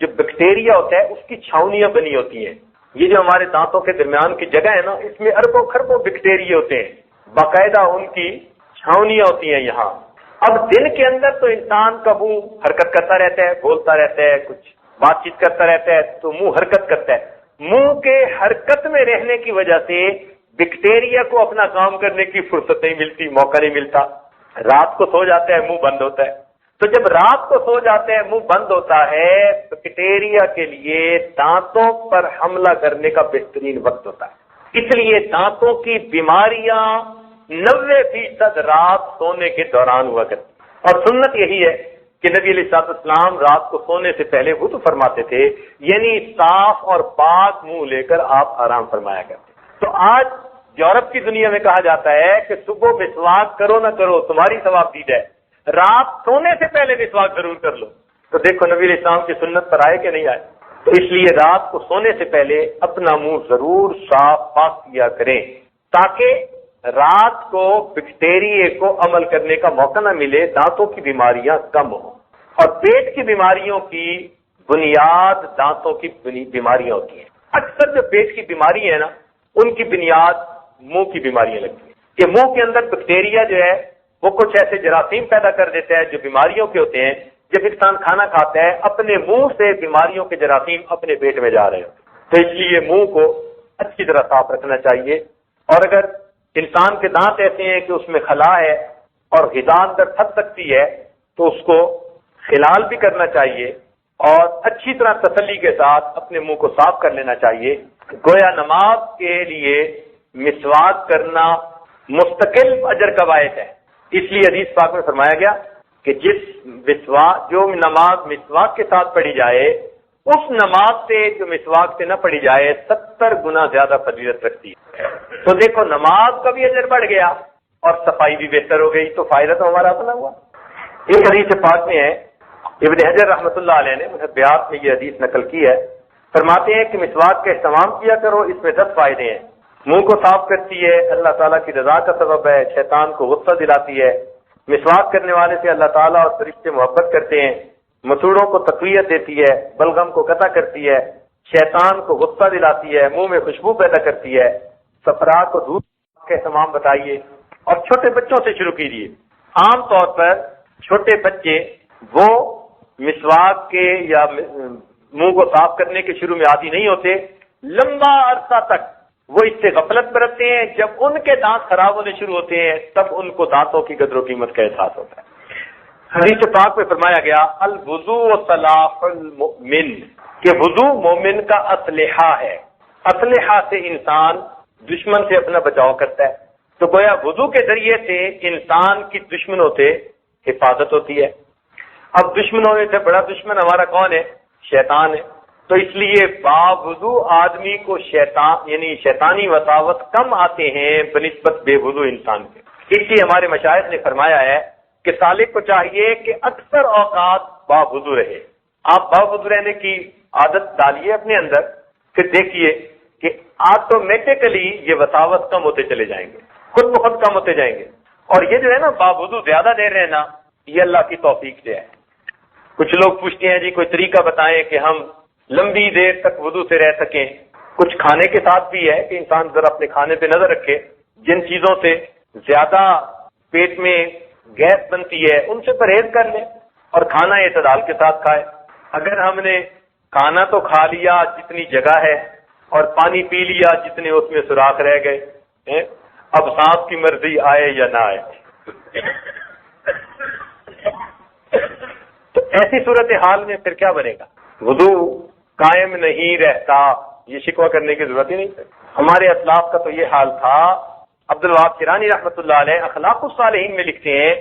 جو بیکٹیریا ہوتا ہے اس کی چھاؤنیاں بنی ہوتی ہیں۔ یہ جو ہمارے دانتوں کے درمیان کی جگہ ہے نا، اس میں اربوں خربوں بیکٹیریا ہوتے ہیں، باقاعدہ ان کی چھاؤنیاں ہوتی ہیں یہاں۔ اب دن کے اندر تو انسان کا منہ حرکت کرتا رہتا ہے، بولتا رہتا ہے، کچھ بات چیت کرتا رہتا ہے، تو منہ حرکت کرتا ہے۔ منہ کے حرکت میں رہنے کی وجہ سے بیکٹیریا کو اپنا کام کرنے کی فرصت نہیں ملتی، موقع نہیں ملتا۔ رات کو سو جاتا ہے، منہ بند ہوتا ہے۔ تو جب رات کو سو جاتے ہیں، منہ بند ہوتا ہے، بیکٹیریا کے لیے دانتوں پر حملہ کرنے کا بہترین وقت ہوتا ہے۔ اس لیے دانتوں کی بیماریاں 90% رات سونے کے دوران ہوا کرتی، اور سنت یہی ہے کہ نبی علیہ السلام رات کو سونے سے پہلے وضو فرماتے تھے، یعنی صاف اور پاک منہ لے کر آپ آرام فرمایا کرتے۔ تو آج یورپ کی دنیا میں کہا جاتا ہے کہ صبح مسواک کرو نہ کرو تمہاری ثواب دید ہے، رات سونے سے پہلے مسواک ضرور کر لو۔ تو دیکھو نبی علیہ السلام کی سنت پر آئے کہ نہیں آئے؟ تو اس لیے رات کو سونے سے پہلے اپنا منہ ضرور صاف پاک کیا کریں، تاکہ رات کو بیکٹیریا کو عمل کرنے کا موقع نہ ملے، دانتوں کی بیماریاں کم ہوں۔ اور پیٹ کی بیماریوں کی بنیاد دانتوں کی بیماریاں ہوتی ہیں۔ اکثر جو پیٹ کی بیماری ہے نا، ان کی بنیاد منہ کی بیماریاں لگتی ہیں، کہ منہ کے اندر بیکٹیریا جو ہے وہ کچھ ایسے جراثیم پیدا کر دیتا ہے جو بیماریوں کے ہوتے ہیں۔ جب انسان کھانا کھاتا ہے، اپنے منہ سے بیماریوں کے جراثیم اپنے پیٹ میں جا رہے ہیں، تو اس لیے منہ کو اچھی طرح صاف رکھنا چاہیے۔ اور اگر انسان کے دانت ایسے ہیں کہ اس میں خلا ہے اور غذا اندر پھنس سکتی ہے، تو اس کو خلال بھی کرنا چاہیے، اور اچھی طرح تسلی کے ساتھ اپنے منہ کو صاف کر لینا چاہیے۔ گویا نماز کے لیے مسواک کرنا مستقل اجر کا باعث ہے۔ اس لیے حدیث پاک میں فرمایا گیا کہ جو نماز مسواک کے ساتھ پڑھی جائے، اس نماز سے جو مسواک سے نہ پڑھی جائے 70 گنا زیادہ فضیلت رکھتی ہے۔ تو دیکھو نماز کا بھی اجر بڑھ گیا اور صفائی بھی بہتر ہو گئی، تو فائدہ تو ہمارا اپنا ہوا۔ ایک حدیث پاک میں ہے، ابن حجر رحمۃ اللہ علیہ نے محبیات میں یہ حدیث نقل کی ہے، فرماتے ہیں کہ مسواک کا اہتمام کیا کرو، اس میں 10 فائدے ہیں۔ منہ کو صاف کرتی ہے، اللہ تعالیٰ کی رضا کا سبب ہے، شیطان کو غصہ دلاتی ہے، مسواک کرنے والے سے اللہ تعالیٰ اور فرشتے محبت کرتے ہیں، مسوڑوں کو تقویت دیتی ہے، بلغم کو قطع کرتی ہے، شیطان کو غصہ دلاتی ہے، منہ میں خوشبو پیدا کرتی ہے، صفرا کو دور کا اہتمام بتائیے، اور چھوٹے بچوں سے شروع کیجیے۔ عام طور پر چھوٹے بچے وہ مسواک کے یا منہ کو صاف کرنے کے شروع میں عادی نہیں ہوتے، لمبا عرصہ تک وہ اس سے غفلت برتتے ہیں۔ جب ان کے دانت خراب ہونے شروع ہوتے ہیں تب ان کو دانتوں کی قدر و قیمت کا احساس ہوتا ہے۔ حدیث پاک میں فرمایا گیا الوضو سلاح المؤمن، کہ وضو مومن کا اسلحہ ہے، اسلحہ سے انسان دشمن سے اپنا بچاؤ کرتا ہے۔ تو گویا وضو کے ذریعے سے انسان کی دشمنوں سے حفاظت ہوتی ہے۔ اب دشمنوں میں سے بڑا دشمن ہمارا کون ہے؟ شیطان ہے۔ تو اس لیے باوضو آدمی کو شیطان یعنی شیطانی وساوس کم آتے ہیں بنسبت بے وضو انسان کے۔ اس لیے ہمارے مشائخ نے فرمایا ہے کہ سالک کو چاہیے کہ اکثر اوقات باوضو رہے۔ آپ باوضو رہنے کی عادت ڈالیے اپنے اندر، پھر دیکھیے کہ آٹومیٹکلی یہ وساوس کم ہوتے چلے جائیں گے، خود بخود کم ہوتے جائیں گے۔ اور یہ جو ہے نا باوضو زیادہ دیر رہنا، یہ اللہ کی توفیق سے ہے۔ کچھ لوگ پوچھتے ہیں جی کوئی طریقہ بتائیں کہ ہم لمبی دیر تک وضو سے رہ سکیں۔ کچھ کھانے کے ساتھ بھی ہے کہ انسان ذرا اپنے کھانے پہ نظر رکھے، جن چیزوں سے زیادہ پیٹ میں گیس بنتی ہے ان سے پرہیز کر لیں، اور کھانا اعتدال کے ساتھ کھائے۔ اگر ہم نے کھانا تو کھا لیا جتنی جگہ ہے، اور پانی پی لیا جتنے اس میں سوراخ رہ گئے، اب سانپ کی مرضی آئے یا نہ آئے۔ تو ایسی صورتحال میں پھر کیا بنے گا؟ وضو قائم نہیں رہتا، یہ شکوہ کرنے کی ضرورت ہی نہیں۔ ہمارے اسلاف کا تو یہ حال تھا۔ عبد الوہاب کرانی رحمۃ اللہ علیہ اخلاق الصالحین میں لکھتے ہیں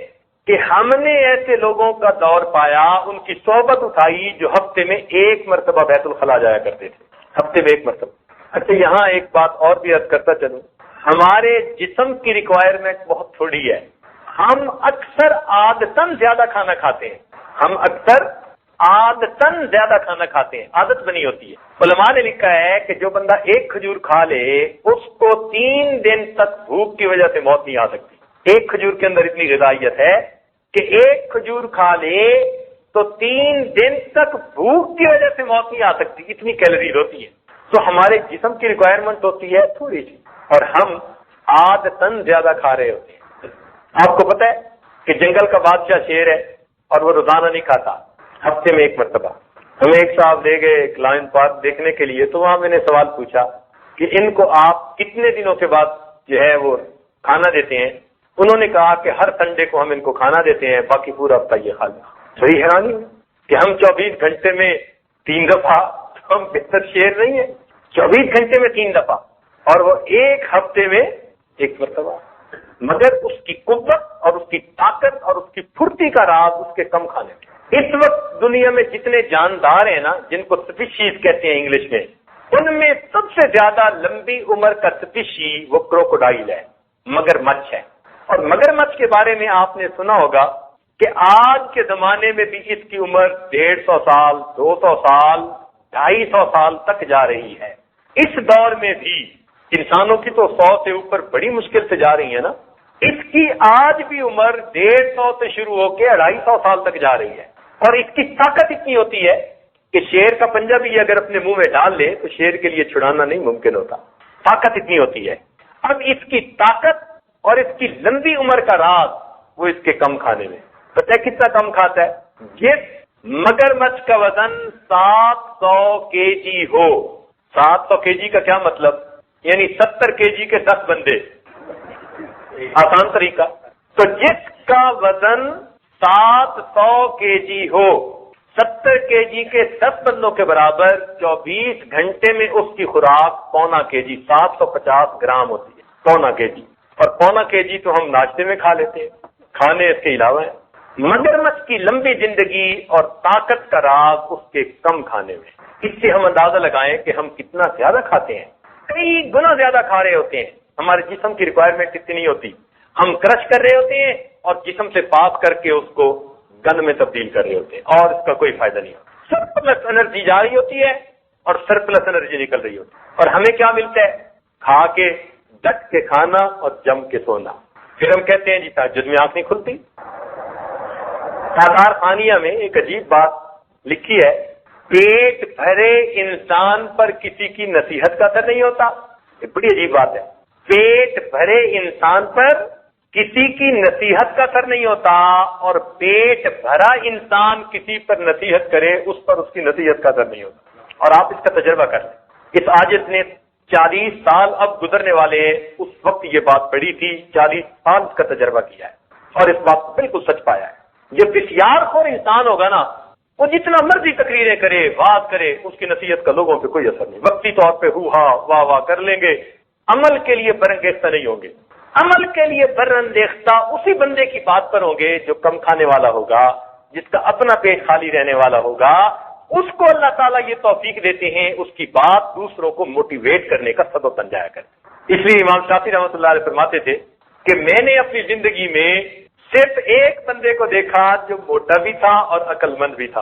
کہ ہم نے ایسے لوگوں کا دور پایا، ان کی صحبت اٹھائی جو ہفتے میں 1 مرتبہ بیت الخلاء جایا کرتے تھے، ہفتے میں 1 مرتبہ۔ اچھا، یہاں ایک بات اور بھی عرض کرتا چلوں، ہمارے جسم کی ریکوائرمنٹ بہت تھوڑی ہے، ہم اکثر عادتاً زیادہ کھانا کھاتے ہیں، ہم اکثر عادتاً زیادہ کھانا کھاتے ہیں، عادت بنی ہوتی ہے۔ علماء نے لکھا ہے کہ جو بندہ 1 کھجور کھا لے اس کو 3 دن تک بھوک کی وجہ سے موت نہیں آ سکتی۔ 1 کھجور کے اندر اتنی غذائیت ہے کہ 1 کھجور کھا لے تو 3 دن تک بھوک کی وجہ سے موت نہیں آ سکتی، اتنی کیلوریز ہوتی ہے۔ تو ہمارے جسم کی ریکوائرمنٹ ہوتی ہے تھوڑی سی، اور ہم عادتاً زیادہ کھا رہے ہوتے ہیں۔ آپ کو پتہ ہے کہ جنگل کا بادشاہ شیر ہے اور وہ روزانہ نہیں کھاتا، ہفتے میں 1 مرتبہ۔ ہمیں ایک صاحب لے گئے ایک لائن پارک دیکھنے کے لیے، تو وہاں میں نے سوال پوچھا کہ ان کو آپ کتنے دنوں کے بعد جو ہے وہ کھانا دیتے ہیں؟ انہوں نے کہا کہ ہر سنڈے کو ہم ان کو کھانا دیتے ہیں، باقی پورا ہفتہ یہ کھا لیں۔ بڑی حیرانی ہے کہ ہم 24 گھنٹے میں 3 دفعہ، ہم بہتر شیر نہیں ہیں، 24 گھنٹے میں 3 دفعہ، اور وہ 1 ہفتے میں 1 مرتبہ۔ مگر اس کی قوت اور اس کی طاقت اور اس کی پھرتی کا راز اس کے کم کھانے میں۔ اس وقت دنیا میں جتنے جاندار ہیں نا، جن کو سپیشیز کہتے ہیں انگلش میں، ان میں سب سے زیادہ لمبی عمر کا سپیشی وہ کروکوڈائل ہے، مگر مچھ ہے۔ اور مگر مچھ کے بارے میں آپ نے سنا ہوگا کہ آج کے زمانے میں بھی اس کی عمر 150 سال، 200 سال، 250 سال تک جا رہی ہے۔ اس دور میں بھی انسانوں کی تو 100 سے اوپر بڑی مشکل سے جا رہی ہے نا، اس کی آج بھی عمر 150 سے شروع ہو کے 250 سال تک جا رہی ہے۔ اور اس کی طاقت اتنی ہوتی ہے کہ شیر کا پنجہ بھی اگر اپنے منہ میں ڈال لے تو شیر کے لیے چھڑانا نہیں ممکن ہوتا، طاقت اتنی ہوتی ہے۔ اب اس کی طاقت اور اس کی لمبی عمر کا راز وہ اس کے کم کھانے میں۔ پتہ ہے کتنا کم کھاتا ہے؟ جس مگر مچھ کا وزن 700 kg ہو، 700 kg کا کیا مطلب؟ یعنی 70 kg کے 10 بندے، آسان طریقہ۔ تو جس کا وزن 700 kg ہو، 70 kg کے 10 بندوں کے برابر، 24 گھنٹے میں اس کی خوراک پونا kg 750 گرام ہوتی ہے، پونا kg۔ اور پونا kg تو ہم ناشتے میں کھا لیتے ہیں، کھانے اس کے علاوہ ہے۔ مگر مچھ کی لمبی زندگی اور طاقت کا راز اس کے کم کھانے میں۔ اس سے ہم اندازہ لگائیں کہ ہم کتنا زیادہ کھاتے ہیں، کئی گنا زیادہ کھا رہے ہوتے ہیں۔ ہمارے جسم کی ریکوائرمنٹ اتنی نہیں ہوتی، ہم کرش کر رہے ہوتے ہیں اور جسم سے پاس کر کے اس کو گند میں تبدیل کر رہے ہوتے ہیں، اور اس کا کوئی فائدہ نہیں ہوتا۔ سرپلس انرجی جا رہی ہوتی ہے اور سرپلس انرجی نکل رہی ہوتی ہے، اور ہمیں کیا ملتا ہے؟ کھا کے ڈٹ کے کھانا اور جم کے سونا۔ پھر ہم کہتے ہیں جی تہجد میں آنکھ نہیں کھلتی۔ آثار خانیہ میں ایک عجیب بات لکھی ہے، پیٹ بھرے انسان پر کسی کی نصیحت کا اثر نہیں ہوتا۔ یہ بڑی عجیب بات ہے، پیٹ بھرے انسان پر کسی کی نصیحت کا اثر نہیں ہوتا، اور پیٹ بھرا انسان کسی پر نصیحت کرے اس پر اس کی نصیحت کا اثر نہیں ہوتا۔ اور آپ اس کا تجربہ کر لیں، اس عاجز نے 40 سال اب گزرنے والے ہیں، اس وقت یہ بات پڑھی تھی، 40 سال اس کا تجربہ کیا ہے اور اس بات کو بالکل سچ پایا ہے۔ یہ بسیار خور انسان ہوگا نا، وہ جتنا مرضی تقریریں کرے، بات کرے، اس کی نصیحت کا لوگوں پہ کوئی اثر نہیں، وقتی طور پہ ہو ہا واہ واہ کر لیں گے، عمل کے لیے برانگیختہ نہیں ہوں گے۔ عمل کے لیے برانگیختہ اسی بندے کی بات پر ہوں گے جو کم کھانے والا ہوگا، جس کا اپنا پیٹ خالی رہنے والا ہوگا۔ اس کو اللہ تعالیٰ یہ توفیق دیتے ہیں اس کی بات دوسروں کو موٹیویٹ کرنے کا سبب بن جایا کرے۔ اس لیے امام شافعی رحمۃ اللہ علیہ فرماتے تھے کہ میں نے اپنی زندگی میں صرف ایک بندے کو دیکھا جو موٹا بھی تھا اور عقل مند بھی تھا،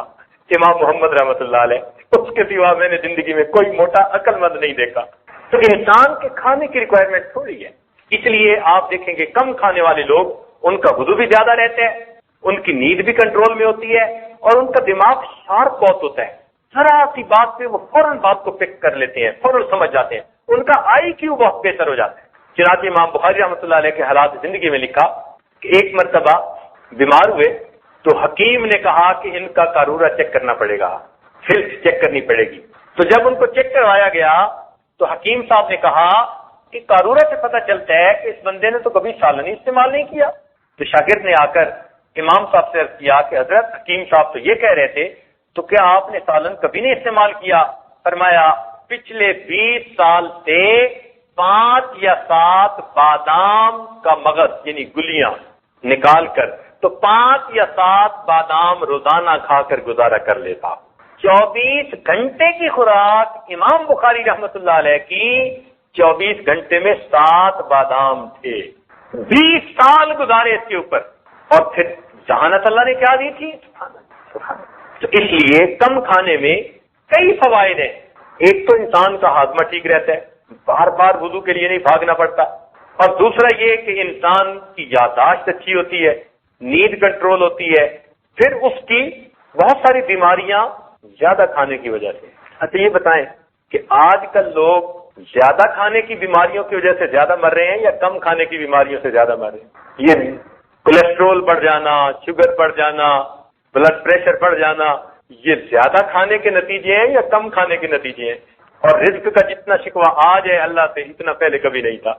امام محمد رحمۃ اللہ علیہ۔ اس کے سوا میں نے زندگی میں کوئی موٹا عقل مند نہیں دیکھا۔ تو انسان کے کھانے کی ریکوائرمنٹ تھوڑی ہے، اس لیے آپ دیکھیں گے کم کھانے والے لوگ، ان کا وضو بھی زیادہ رہتا ہے، ان کی نیند بھی کنٹرول میں ہوتی ہے، اور ان کا دماغ شارپ بہت ہوتا ہے، ذرا سی بات پہ وہ فوراً بات کو پک کر لیتے ہیں، فوراً سمجھ جاتے ہیں، ان کا آئی کیو بہت بہتر ہو جاتا ہے۔ چنانچہ امام بخاری رحمۃ اللہ علیہ کے حالات زندگی میں لکھا کہ ایک مرتبہ بیمار ہوئے تو حکیم نے کہا کہ ان کا قارورہ چیک کرنا پڑے گا، فلس چیک کرنی پڑے گی۔ تو جب ان کو چیک کروایا گیا تو حکیم صاحب نے کہا کہ قارورہ سے پتہ چلتا ہے کہ اس بندے نے تو کبھی سالن ہی استعمال نہیں کیا۔ تو شاگرد نے آ کر امام صاحب سے عرض کیا کہ حضرت حکیم صاحب تو یہ کہہ رہے تھے، تو کیا آپ نے سالن کبھی نہیں استعمال کیا؟ فرمایا پچھلے 20 سال سے 5 یا 7 بادام کا مغز یعنی گلیاں نکال کر تو 5 یا 7 بادام روزانہ کھا کر گزارا کر لیتا۔ 24 گھنٹے کی خوراک امام بخاری رحمت اللہ علیہ کی 24 گھنٹے میں 7 بادام تھے، 20 سال گزارے اس کے اوپر، اور پھر ذہانت اللہ نے کیا دی تھی۔ تو اس لیے کم کھانے میں کئی فوائد ہیں۔ ایک تو انسان کا ہاضمہ ٹھیک رہتا ہے، بار بار وضو کے لیے نہیں بھاگنا پڑتا، اور دوسرا یہ کہ انسان کی یادداشت اچھی ہوتی ہے، نیند کنٹرول ہوتی ہے، پھر اس کی بہت ساری بیماریاں زیادہ کھانے کی وجہ سے۔ اچھا یہ بتائیں کہ آج کل لوگ زیادہ کھانے کی بیماریوں کی وجہ سے زیادہ مر رہے ہیں یا کم کھانے کی بیماریوں سے زیادہ مر رہے ہیں؟ یہ کولیسٹرول بڑھ جانا، شوگر بڑھ جانا، بلڈ پریشر بڑھ جانا، یہ زیادہ کھانے کے نتیجے ہیں یا کم کھانے کے نتیجے ہیں؟ اور رزق کا جتنا شکوہ آج ہے اللہ سے، اتنا پہلے کبھی نہیں تھا۔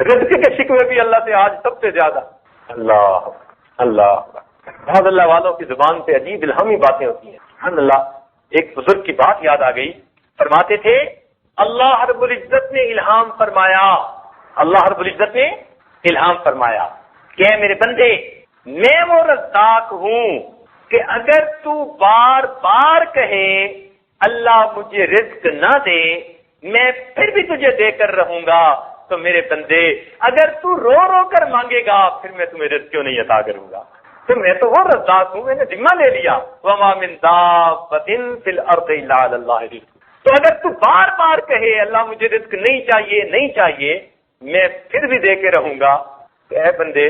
رزق کے شکوے بھی اللہ سے آج سب سے زیادہ۔ اللہ اللہ بہت اللہ والوں کی زبان سے عجیب الہامی باتیں ہوتی ہیں، سبحان اللہ۔ ایک بزرگ کی بات یاد آ گئی، فرماتے تھے اللہ رب العزت نے الہام فرمایا، اللہ رب العزت نے الہام فرمایا کہ اے میرے بندے، میں وہ رزاق ہوں کہ اگر تو بار بار کہے اللہ مجھے رزق نہ دے میں پھر بھی تجھے دے کر رہوں گا، تو میرے بندے اگر تو رو رو کر مانگے گا پھر میں تمہیں رزق کیوں نہیں عطا کروں گا؟ تو میں تو وہ رزاق ہوں، میں نے ذمہ لے لیا، وما من دابۃ فی الارض الا علی اللہ رزقها۔ تو اگر تو بار بار کہے اللہ مجھے رزق نہیں چاہیے نہیں چاہیے، میں پھر بھی دے کے رہوں گا، تو اے بندے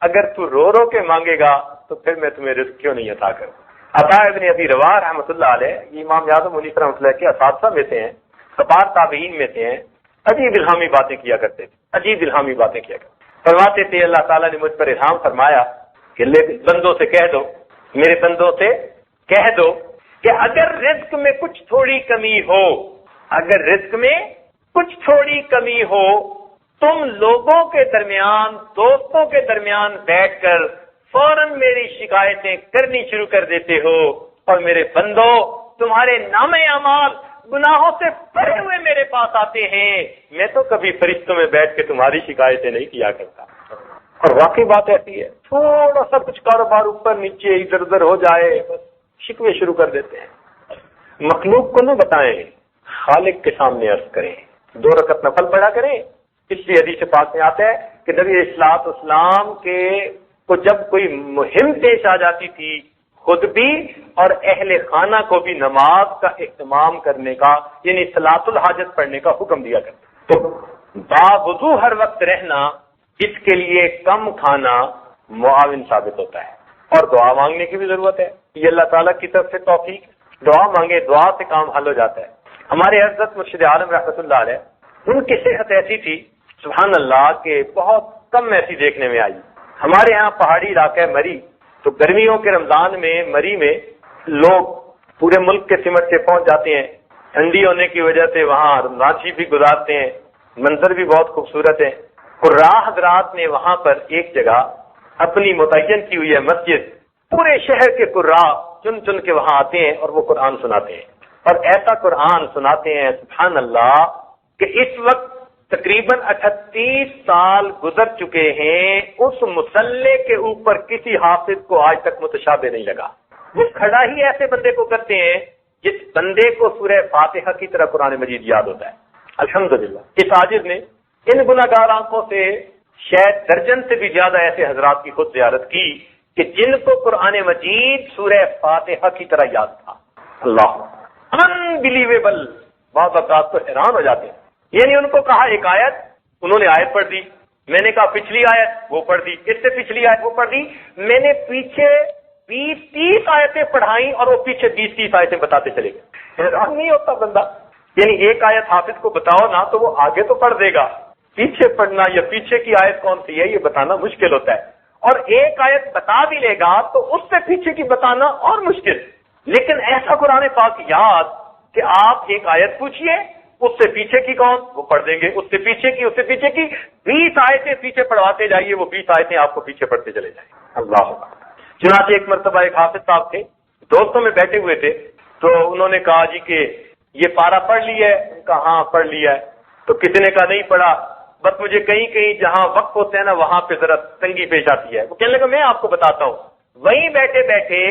اگر تو رو رو کے مانگے گا تو پھر میں تمہیں رزق کیوں نہیں عطا کروں؟ عطا ابن ابی رواح رحمۃ اللہ علیہ، یہ امام اعظم منیف رحمۃ اللہ کے اساتذہ میں سے ہیں، کبار تابعین میں سے ہیں، عجیب الہامی باتیں کیا کرتے تھے، عجیب الہامی باتیں کیا کرتے فرماتے تھے اللہ تعالیٰ نے مجھ پر الہام فرمایا کہ بندوں سے کہہ دو، میرے بندوں سے کہہ دو کہ اگر رزق میں کچھ تھوڑی کمی ہو، اگر رزق میں کچھ تھوڑی کمی ہو، تم لوگوں کے درمیان، دوستوں کے درمیان بیٹھ کر فوراً میری شکایتیں کرنی شروع کر دیتے ہو، اور میرے بندوں تمہارے نام اعمال گناہوں سے بھرے ہوئے میرے پاس آتے ہیں، میں تو کبھی فرشتوں میں بیٹھ کے تمہاری شکایتیں نہیں کیا کرتا۔ اور واقعی بات ایسی ہے، تھوڑا سا کچھ کاروبار اوپر نیچے ادھر ادھر ہو جائے بس شکوے شروع کر دیتے ہیں۔ مخلوق کو نہ بتائیں، خالق کے سامنے عرض کریں، 2 رکعت نفل پڑھا کریں۔ اس لیے حدیث پاک میں آتا ہے کہ نبی اصلاۃ اسلام کے کو جب کوئی مہم پیش آ جاتی تھی، خود بھی اور اہل خانہ کو بھی نماز کا اہتمام کرنے کا یعنی صلاۃ الحاجت پڑھنے کا حکم دیا کرتے۔ تو باوضو ہر وقت رہنا، اس کے لیے کم کھانا معاون ثابت ہوتا ہے، اور دعا مانگنے کی بھی ضرورت ہے، یہ اللہ تعالیٰ کی طرف سے توفیق، دعا مانگے، دعا سے کام حل ہو جاتا ہے۔ ہمارے حضرت مرشد عالم رحمۃ اللہ علیہ، ان کی صحت ایسی تھی سبحان اللہ کہ بہت کم ایسی دیکھنے میں آئی۔ ہمارے ہاں پہاڑی علاقہ ہے مری، تو گرمیوں کے رمضان میں مری میں لوگ پورے ملک کے سمٹ سے پہنچ جاتے ہیں، ٹھنڈی ہونے کی وجہ سے وہاں رمضان شریف بھی گزارتے ہیں، منظر بھی بہت خوبصورت ہے۔ قراء حضرات نے وہاں پر ایک جگہ اپنی متعین کی ہوئی ہے مسجد، پورے شہر کے قراء چن چن کے وہاں آتے ہیں اور وہ قرآن سناتے ہیں، اور ایسا قرآن سناتے ہیں سبحان اللہ کہ اس وقت تقریباً 38 سال گزر چکے ہیں، اس مصلے کے اوپر کسی حافظ کو آج تک متشابہ نہیں لگا۔ وہ کھڑا ہی ایسے بندے کو کرتے ہیں جس بندے کو سورہ فاتحہ کی طرح قرآن مجید یاد ہوتا ہے۔ الحمدللہ اس عاجز نے ان گناہگار آنکھوں سے شاید درجن سے بھی زیادہ ایسے حضرات کی خود زیارت کی کہ جن کو قرآن مجید سورہ فاتحہ کی طرح یاد تھا۔ اللہ انبلیویبل، بعض اوقات تو حیران ہو جاتے ہیں، یعنی ان کو کہا ایک آیت، انہوں نے آیت پڑھ دی، میں نے کہا پچھلی آیت وہ پڑھ دی، اس سے پچھلی آیت وہ پڑھ دی، میں نے پیچھے 20-30 آیتیں پڑھائیں اور وہ پیچھے 20-30 آیتیں بتاتے چلے گئے۔ حیران نہیں ہوتا بندہ، یعنی ایک آیت حافظ کو بتاؤ نا تو وہ آگے تو پڑھ دے گا، پیچھے پڑھنا یا پیچھے کی آیت کون سی ہے یہ بتانا مشکل ہوتا ہے، اور ایک آیت بتا بھی لے گا تو اس سے پیچھے کی بتانا اور مشکل۔ لیکن ایسا قرآن پاک یاد کہ آپ ایک آیت پوچھئے، اس سے پیچھے کی کون؟ وہ پڑھ دیں گے. اس سے پیچھے کی 20 آیتیں پیچھے پڑھواتے جائیے, وہ 20 آیتیں آپ کو پیچھے پڑھتے چلے جائیں. اللہ اکبر. چنانچہ ایک مرتبہ ایک حافظ صاحب تھے, دوستوں میں بیٹھے ہوئے تھے, تو انہوں نے کہا جی کہ یہ پارا پڑھ لیا ہے؟ کہا ہاں پڑھ لیا ہے. تو کسی نے کہا نہیں پڑھا, بس مجھے کہیں کہیں جہاں وقف ہوتے ہیں نا وہاں پہ ذرا تنگی پیش آتی ہے. وہ کہنے لگا میں آپ کو بتاتا ہوں. وہیں بیٹھے بیٹھے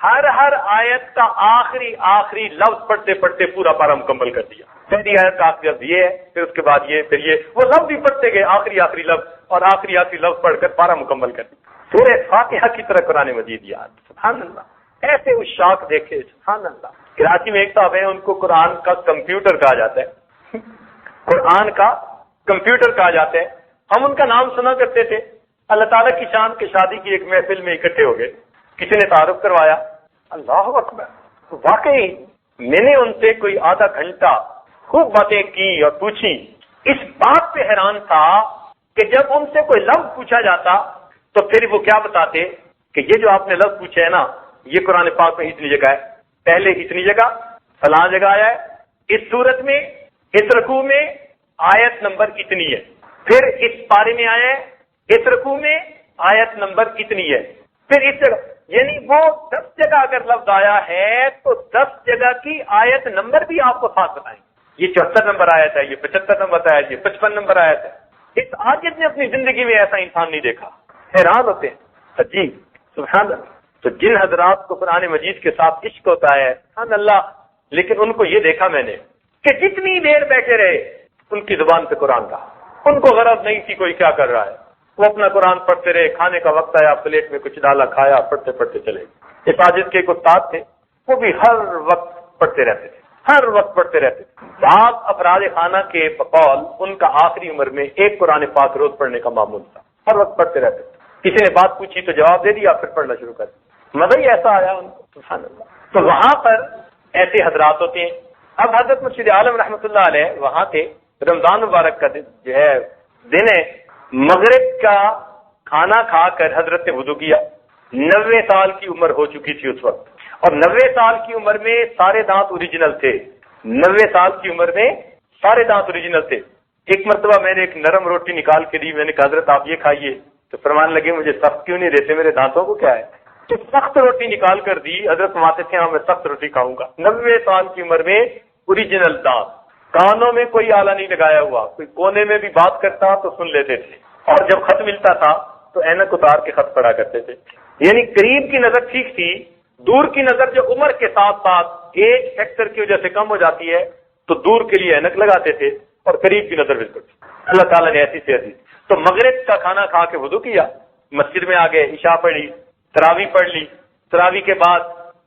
ہر آیت کا آخری لفظ پڑھتے پڑھتے پورا پارا مکمل کر دیا. پہلی آیت کا آخری لفظ یہ ہے, پھر اس کے بعد یہ, پھر یہ, وہ لفظ بھی پڑھتے گئے آخری لفظ, اور آخری لفظ پڑھ کر پارا مکمل کر دیا. سورہ فاتحہ کی طرح قرآن مجید یاد. سبحان اللہ. ایسے اشاق دیکھے, سبحان اللہ. کراچی میں ایک صاحب ہے, ان کو قرآن کا کمپیوٹر کہا جاتا ہے. قرآن کا کمپیوٹر کہا جاتا ہے. ہم ان کا نام سنا کرتے تھے. اللہ تعالیٰ کی شان کے شادی کی ایک محفل میں اکٹھے ہو گئے, کسی نے تعارف کروایا. اللہ اکبر. واقعی میں نے ان سے کوئی آدھا گھنٹہ خوب باتیں کی اور پوچھی. اس بات پہ حیران تھا کہ جب ان سے کوئی لفظ پوچھا جاتا تو پھر وہ کیا بتاتے کہ یہ جو آپ نے لفظ پوچھا ہے نا, یہ قرآن پاک میں اتنی جگہ ہے, پہلے اتنی جگہ فلاں جگہ آیا ہے, اس صورت میں اس رکوع میں آیت نمبر اتنی ہے, پھر اس پارے میں آیا ہے, اس رکوع میں آیت نمبر اتنی ہے, پھر اس جگہ, یعنی وہ 10 جگہ اگر لفظ آیا ہے تو 10 جگہ کی آیت نمبر بھی آپ کو ساتھ بتائیں. یہ 74 نمبر آیت ہے, یہ 75 نمبر آیت ہے, یہ 55 نمبر آیت ہے. اس عاجز نے اپنی زندگی میں ایسا انسان نہیں دیکھا. حیران ہوتے ہیں جی. سبحان اللہ. تو جن حضرات کو قرآن مجید کے ساتھ عشق ہوتا ہے, سبحان اللہ, لیکن ان کو یہ دیکھا میں نے کہ جتنی دیر بیٹھے رہے ان کی زبان پہ قرآن کا, ان کو غرض نہیں تھی کوئی کیا کر رہا ہے, وہ اپنا قرآن پڑھتے رہے. کھانے کا وقت آیا, پلیٹ میں کچھ ڈالا, کھایا, پڑھتے پڑھتے چلے. اس عاجز کے ایک استاد تھے, وہ بھی ہر وقت پڑھتے رہتے تھے, ہر وقت پڑھتے رہتے تھے. بعض افراد خانہ کے بقول ان کا آخری عمر میں ایک قرآن پاک روز پڑھنے کا معمول تھا, ہر وقت پڑھتے رہتے تھے. کسی نے بات پوچھی تو جواب دے دیا, پھر پڑھنا شروع کر دیا. مزہ ہی ایسا آیا ان کو, سبحان اللہ. تو وہاں پر ایسے حضرات ہوتے ہیں. اب حضرت مرشد عالم رحمۃ اللہ علیہ وہاں تھے. رمضان مبارک کا جو ہے دن ہے, مغرب کا کھانا کھا کر حضرت نے وضو کیا. 90 سال کی عمر ہو چکی تھی اس وقت, اور 90 سال کی عمر میں سارے دانت اوریجنل تھے. 90 سال کی عمر میں سارے دانت اوریجنل تھے. ایک مرتبہ میں نے ایک نرم روٹی نکال کے دی, میں نے کہا حضرت آپ یہ کھائیے, تو فرمان لگے مجھے سخت کیوں نہیں دیتے, میرے دانتوں کو کیا ہے. تو سخت روٹی نکال کر دی. حضرت فرماتے تھے ہاں میں سخت روٹی کھاؤں گا. 90 سال کی عمر میں اوریجنل دانت, کانوں میں کوئی آلہ نہیں لگایا ہوا, کوئی کونے میں بھی بات کرتا تو سن لیتے تھے, اور جب خط ملتا تھا تو اینک اتار کے خط پڑھا کرتے تھے. یعنی قریب کی نظر ٹھیک تھی, دور کی نظر جو عمر کے ساتھ ساتھ ایج فیکٹر کی وجہ سے کم ہو جاتی ہے تو دور کے لیے اینک لگاتے تھے, اور قریب کی نظر بالکل. اللہ تعالیٰ نے ایسی صحت دی. تو مغرب کا کھانا کھا کے وضو کیا, مسجد میں آ گئے, عشاء پڑھی, تراویح پڑھ لی. تراویح کے بعد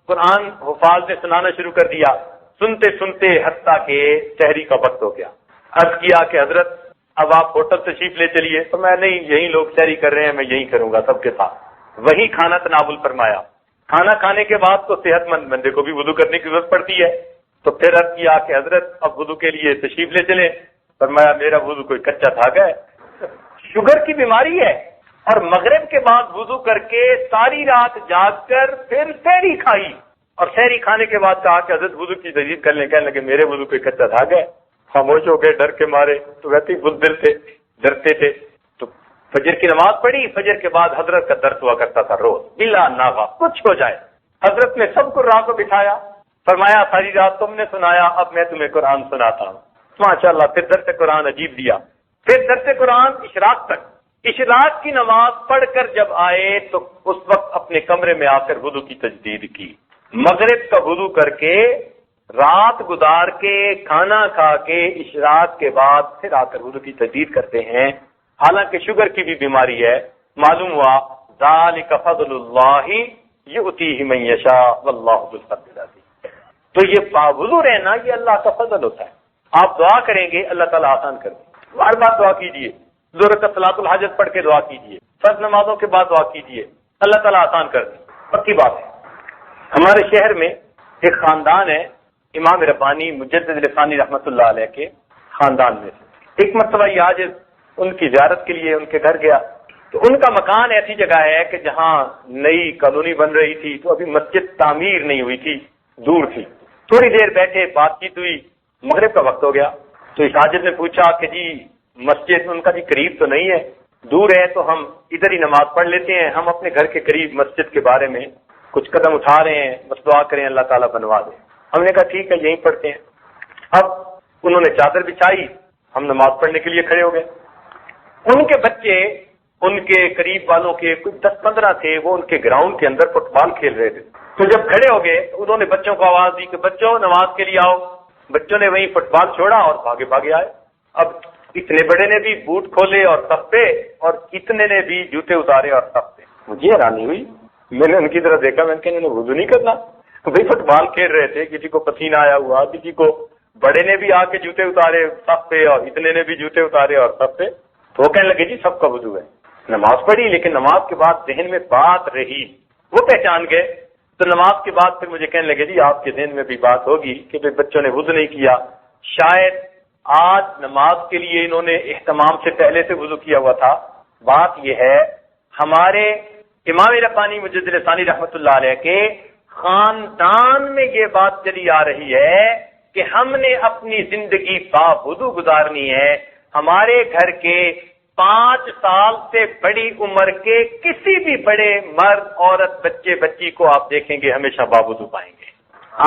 قرآن حفاظ نے سنانا شروع کر دیا. سنتے سنتے حتیٰ کہ سحری کا وقت ہو گیا. عرض کیا کہ حضرت اب آپ ہوٹل تشریف لے چلیے. تو میں نہیں, یہی لوگ سحری کر رہے ہیں, میں یہی کروں گا سب کے ساتھ. وہی کھانا تناول فرمایا. کھانا کھانے کے بعد تو صحت مند بندے کو بھی وضو کرنے کی ضرورت پڑتی ہے. تو پھر عرض کیا کہ حضرت اب وضو کے لیے تشریف لے چلیں. فرمایا میرا وضو کوئی کچا دھاگا ہے, شوگر کی بیماری ہے, اور مغرب کے بعد وضو کر کے ساری رات جاگ کر پھر سحری کھائی, اور سحری کھانے کے بعد کہا کہ حضرت وضو کی تجدید کر لیں. کہنے لگے میرے وضو کوئی کچا دھاگا ہے. خاموش ہو گئے ڈر کے مارے. تو ویسے ہی بزدل تھے, ڈرتے تھے. تو فجر کی نماز پڑھی. فجر کے بعد حضرت کا درس ہوا کرتا تھا روز بلا ناغا, کچھ ہو جائے. حضرت نے سب کو راہ کو بٹھایا, فرمایا ساری رات تم نے سنایا, اب میں تمہیں قرآن سناتا ہوں. ماشاءاللہ. پھر درس قرآن عجیب دیا. پھر درس قرآن اشراق تک. اشراق کی نماز پڑھ کر جب آئے تو اس وقت اپنے کمرے میں آ کر وضو کی تجدید کی. مغرب کا وضو کر کے, رات گزار کے, کھانا کھا کے, اشراق کے بعد پھر آ کر وضو کی تجدید کرتے ہیں. حالانکہ شوگر کی بھی بیماری ہے. معلوم ہوا ذالک فضل اللہ یؤتیہ من یشاء واللہ ذو الفضل العظیم. تو یہ باوضو رہنا یہ اللہ کا فضل ہوتا ہے. آپ دعا کریں گے اللہ تعالیٰ آسان کر دیں. بار بار دعا کیجیے. ظہر کا صلاۃ الحاجت پڑھ کے دعا کیجیے. فرض نمازوں کے بعد دعا کیجیے, اللہ تعالیٰ آسان کر دیں. پکی بات ہے. ہمارے شہر میں ایک خاندان ہے, امام ربانی مجدد الثانی رحمۃ اللہ علیہ کے خاندان میں سے. ایک مرتبہ یہ آج ان کی زیارت کے لیے ان کے گھر گیا. تو ان کا مکان ایسی جگہ ہے کہ جہاں نئی کالونی بن رہی تھی, تو ابھی مسجد تعمیر نہیں ہوئی تھی, دور تھی. تھوڑی دیر بیٹھے, بات چیت ہوئی, مغرب کا وقت ہو گیا. تو اس حاجت نے پوچھا کہ جی مسجد ان کا جی قریب تو نہیں ہے، دور ہے، تو ہم ادھر ہی نماز پڑھ لیتے ہیں، ہم اپنے گھر کے قریب مسجد کے بارے میں کچھ قدم اٹھا رہے ہیں، بس دعا کریں اللہ تعالیٰ بنوا دے۔ ہم نے کہا ٹھیک ہے یہیں پڑھتے ہیں۔ اب انہوں نے چادر بچھائی، ہم نماز پڑھنے کے لیے کھڑے ہو گئے۔ ان کے بچے ان کے قریب والوں کے کچھ 10-15 تھے، وہ ان کے گراؤنڈ کے اندر فٹ بال کھیل رہے تھے۔ تو جب کھڑے ہو گئے تو انہوں نے بچوں کو آواز دی کہ بچوں نماز کے لیے آؤ۔ بچوں نے وہیں فٹ بال چھوڑا اور بھاگے بھاگے آئے۔ اب اتنے بڑے نے بھی بوٹ کھولے اور صف پہ، اور اتنے نے بھی جوتے اتارے اور صف پہ۔ مجھے حیرانی ہوئی، میں نے ان کی طرف دیکھا، میں نے کہا انہوں نے وضو نہیں کرنا؟ بھائی فٹ بال کھیل رہے تھے، کسی کو پسینہ آیا ہوا، کسی کو بڑے نے بھی آ کے جوتے اتارے صف پہ اور اتنے نے بھی جوتے اتارے اور صف پہ۔ تو وہ کہنے لگے جی سب کا وضو ہے۔ نماز پڑھی، لیکن نماز کے بعد ذہن میں بات رہی، وہ پہچان گئے۔ تو نماز کے بعد پھر مجھے کہنے لگے جی آپ کے ذہن میں بھی بات ہوگی کہ بھئی بچوں نے وضو نہیں کیا، شاید آج نماز کے لیے انہوں نے اہتمام سے پہلے سے وضو کیا ہوا تھا۔ بات یہ ہے، ہمارے امام ربانی مجدد ثانی رحمۃ اللہ علیہ کے خاندان میں یہ بات چلی آ رہی ہے کہ ہم نے اپنی زندگی باوضو گزارنی ہے۔ ہمارے گھر کے 5 سال سے بڑی عمر کے کسی بھی بڑے مرد، عورت، بچے، بچی کو آپ دیکھیں گے ہمیشہ باوضو پائیں گے۔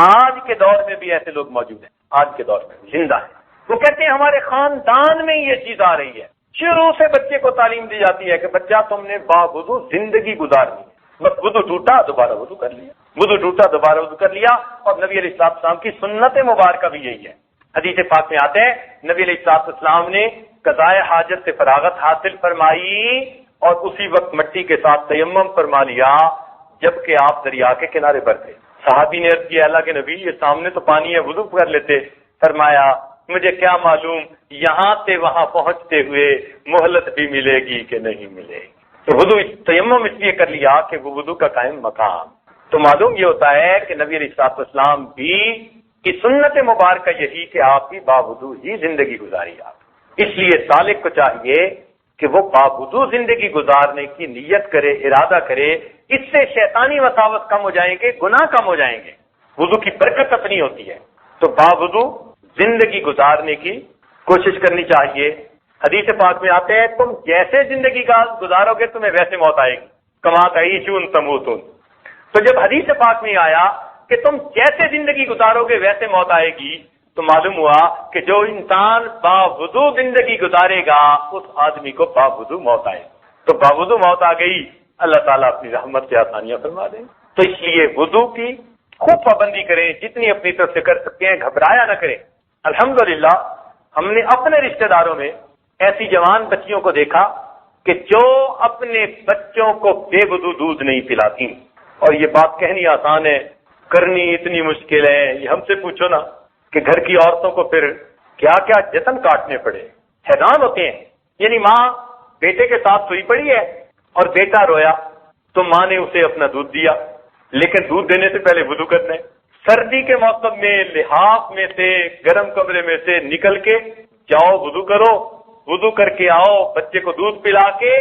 آج کے دور میں بھی ایسے لوگ موجود ہیں، آج کے دور میں زندہ ہیں۔ وہ کہتے ہیں ہمارے خاندان میں یہ چیز آ رہی ہے، شروع سے بچے کو تعلیم دی جاتی ہے کہ بچہ تم نے باوضو زندگی گزارنی ہے۔ بس وضو ٹوٹا دوبارہ وضو کر لیا، وضو ٹوٹا دوبارہ وضو کر لیا۔ اور نبی علیہ السلام کی سنت مبارکہ بھی یہی ہے۔ حدیث پاک میں آتے ہیں نبی علیہ السلام نے قضائے حاجت سے فراغت حاصل فرمائی اور اسی وقت مٹی کے ساتھ تیمم فرما لیا جبکہ آپ دریا کے کنارے پر تھے۔ صحابی نے عرض کیا اللہ کے نبی یہ سامنے تو پانی ہے، وضو کر لیتے۔ فرمایا مجھے کیا معلوم یہاں سے وہاں پہنچتے ہوئے مہلت بھی ملے گی کہ نہیں ملے گی۔ تو وضو تیمم اس لیے کر لیا کہ وہ وضو کا قائم مقام۔ تو معلوم یہ ہوتا ہے کہ نبی علیہ السلام بھی کی سنت مبارکہ یہی کہ آپ بھی باوضو ہی زندگی گزاری آپ۔ اس لیے سالک کو چاہیے کہ وہ باوضو زندگی گزارنے کی نیت کرے، ارادہ کرے، اس سے شیطانی وساوس کم ہو جائیں گے، گناہ کم ہو جائیں گے، وضو کی برکت اپنی ہوتی ہے۔ تو باوضو زندگی گزارنے کی کوشش کرنی چاہیے۔ حدیث پاک میں آتے ہیں تم جیسے زندگی کا گزارو گے تمہیں ویسے موت آئے گی، کما تعیشون تموتون۔ تو جب حدیث پاک میں آیا کہ تم جیسے زندگی گزارو گے ویسے موت آئے گی، تو معلوم ہوا کہ جو انسان باوضو زندگی گزارے گا اس آدمی کو باوضو موت آئے گی۔ تو باوضو موت آ گئی، اللہ تعالیٰ اپنی رحمت سے آسانیاں فرما دیں۔ تو اس لیے وضو کی خوب پابندی کریں، جتنی اپنی طرف سے کر سکتے ہیں، گھبرایا نہ کریں۔ الحمدللہ ہم نے اپنے رشتہ داروں میں ایسی جوان بچیوں کو دیکھا کہ جو اپنے بچوں کو بے وضو دودھ نہیں پلاتی، اور یہ بات کہنی آسان ہے، کرنی اتنی مشکل ہے۔ یہ ہم سے پوچھو نا کہ گھر کی عورتوں کو پھر کیا کیا جتن کاٹنے پڑے، حیران ہوتے ہیں۔ یعنی ماں بیٹے کے ساتھ سوئی پڑی ہے اور بیٹا رویا تو ماں نے اسے اپنا دودھ دیا، لیکن دودھ دینے سے پہلے وضو کرنا ہے۔ سردی کے موسم میں لحاف میں سے، گرم کمرے میں سے نکل کے جاؤ وضو کرو، وضو کر کے آؤ، بچے کو دودھ پلا کے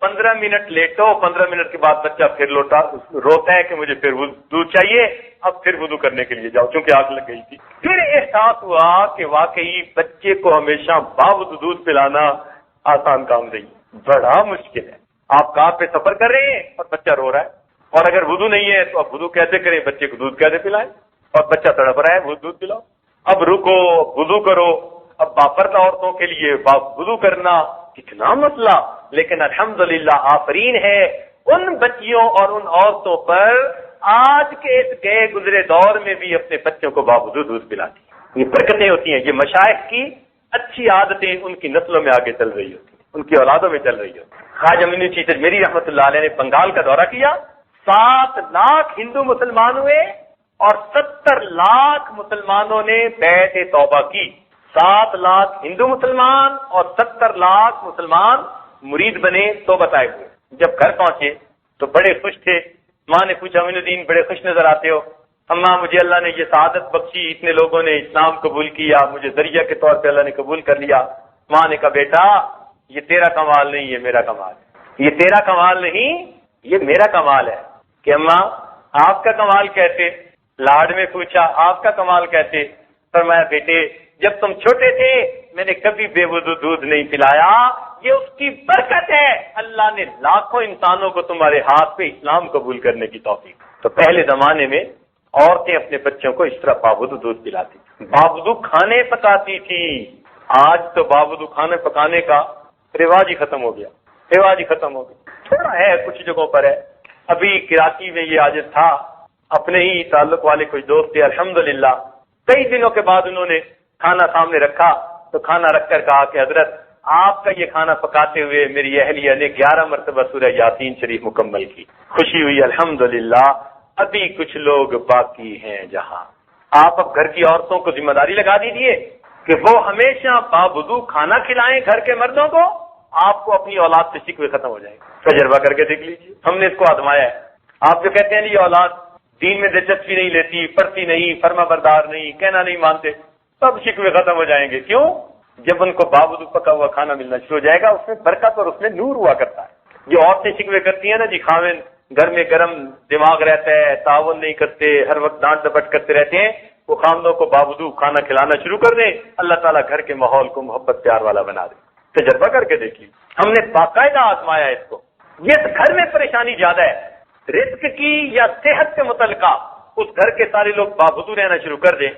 15 منٹ لیٹو، 15 منٹ کے بعد بچہ پھر روتا ہے کہ مجھے پھر دودھ چاہیے، اب پھر وضو کرنے کے لیے جاؤ چونکہ آگ لگ گئی تھی۔ پھر احساس ہوا کہ واقعی بچے کو ہمیشہ باوضو دودھ پلانا آسان کام نہیں، بڑا مشکل ہے۔ آپ کار پہ سفر کر رہے ہیں اور بچہ رو رہا ہے، اور اگر وضو نہیں ہے تو اب وضو کیسے کریں، بچے کو دودھ کیسے پلائیں، اور بچہ تڑپ رہا ہے وہ دودھ پلاؤ، اب رکو وضو کرو۔ اب باپردہ عورتوں کے لیے وضو کرنا کتنا مسئلہ، لیکن الحمدللہ آفرین ہے ان بچیوں اور ان عورتوں پر آج کے اس گئے گزرے دور میں بھی اپنے بچوں کو باوضو دودھ پلاتی ہیں۔ یہ برکتیں ہوتی ہیں، یہ مشائخ کی اچھی عادتیں ان کی نسلوں میں آگے چل رہی ہوتی ہیں، ان کی اولادوں میں چل رہی ہوتی ہیں۔ خواجہ معین الدین چشتی اجمیری رحمۃ اللہ علیہ نے بنگال کا دورہ کیا، 7 لاکھ ہندو مسلمان ہوئے اور 70 لاکھ مسلمانوں نے بیعت توبہ کی۔ 7 لاکھ ہندو مسلمان اور 70 لاکھ مسلمان مرید بنے، توبہ طائب ہوئے۔ جب گھر پہنچے تو بڑے خوش تھے۔ ماں نے پوچھا معین الدین بڑے خوش نظر آتے ہو۔ اماں مجھے اللہ نے یہ سعادت بخشی، اتنے لوگوں نے اسلام قبول کیا، مجھے ذریعہ کے طور پہ اللہ نے قبول کر لیا۔ ماں نے کہا بیٹا یہ تیرا کمال نہیں، یہ میرا کمال ہے۔ یہ تیرا کمال نہیں، یہ میرا کمال ہے۔ کہ اماں آپ کا کمال کیسے؟ لاڈ میں پوچھا آپ کا کمال کیسے؟ فرمایا بیٹے جب تم چھوٹے تھے میں نے کبھی بے وضو دودھ نہیں پلایا، یہ اس کی برکت ہے، اللہ نے لاکھوں انسانوں کو تمہارے ہاتھ پہ اسلام قبول کرنے کی توفیق۔ تو پہلے زمانے میں عورتیں اپنے بچوں کو اس طرح باوضو دودھ پلاتی، باوضو کھانے پکاتی تھی۔ آج تو باوضو کھانے پکانے کا رواج ہی ختم ہو گیا، رواج ہی ختم ہو گیا۔ تھوڑا ہے کچھ جگہوں پر ہے، ابھی کراچی میں یہ عادت تھا، اپنے ہی تعلق والے کوئی دوست تھے، الحمدللہ کئی دنوں کے بعد انہوں نے کھانا سامنے رکھا تو کھانا رکھ کر کہا کہ حضرت آپ کا یہ کھانا پکاتے ہوئے میری اہلیہ نے 11 مرتبہ سورہ یاسین شریف مکمل کی۔ خوشی ہوئی الحمدللہ، ابھی کچھ لوگ باقی ہیں جہاں۔ آپ اب گھر کی عورتوں کو ذمہ داری لگا دیجیے کہ وہ ہمیشہ باوضو کھانا کھلائیں گھر کے مردوں کو، آپ کو اپنی اولاد سے شکوے ختم ہو جائیں گے۔ تجربہ کر کے دیکھ لیجیے، ہم نے اس کو آزمایا ہے۔ آپ جو کہتے ہیں یہ اولاد دین میں دلچسپی نہیں لیتی، پڑھتی نہیں، فرما بردار نہیں، کہنا نہیں مانتے، سب شکوے ختم ہو جائیں گے۔ کیوں؟ جب ان کو باوضو پکا ہوا کھانا ملنا شروع ہو جائے گا، اس میں برکت اور اس میں نور ہوا کرتا ہے۔ جو عورتیں شکوے کرتی ہیں نا جی خاوند گھر میں گرم دماغ رہتا ہے، تعاون نہیں کرتے، ہر وقت ڈانٹ ڈپٹ کرتے رہتے ہیں، وہ خاوندوں کو باوضو کھانا کھلانا شروع کر دیں، اللہ تعالیٰ گھر کے ماحول کو محبت پیار والا بنا دے۔ تجربہ کر کے دیکھیے، ہم نے باقاعدہ آزمایا اس کو۔ جس گھر میں پریشانی زیادہ ہے رزق کی یا صحت سے متعلقہ، اس گھر کے سارے لوگ باوضو رہنا شروع کر دیں،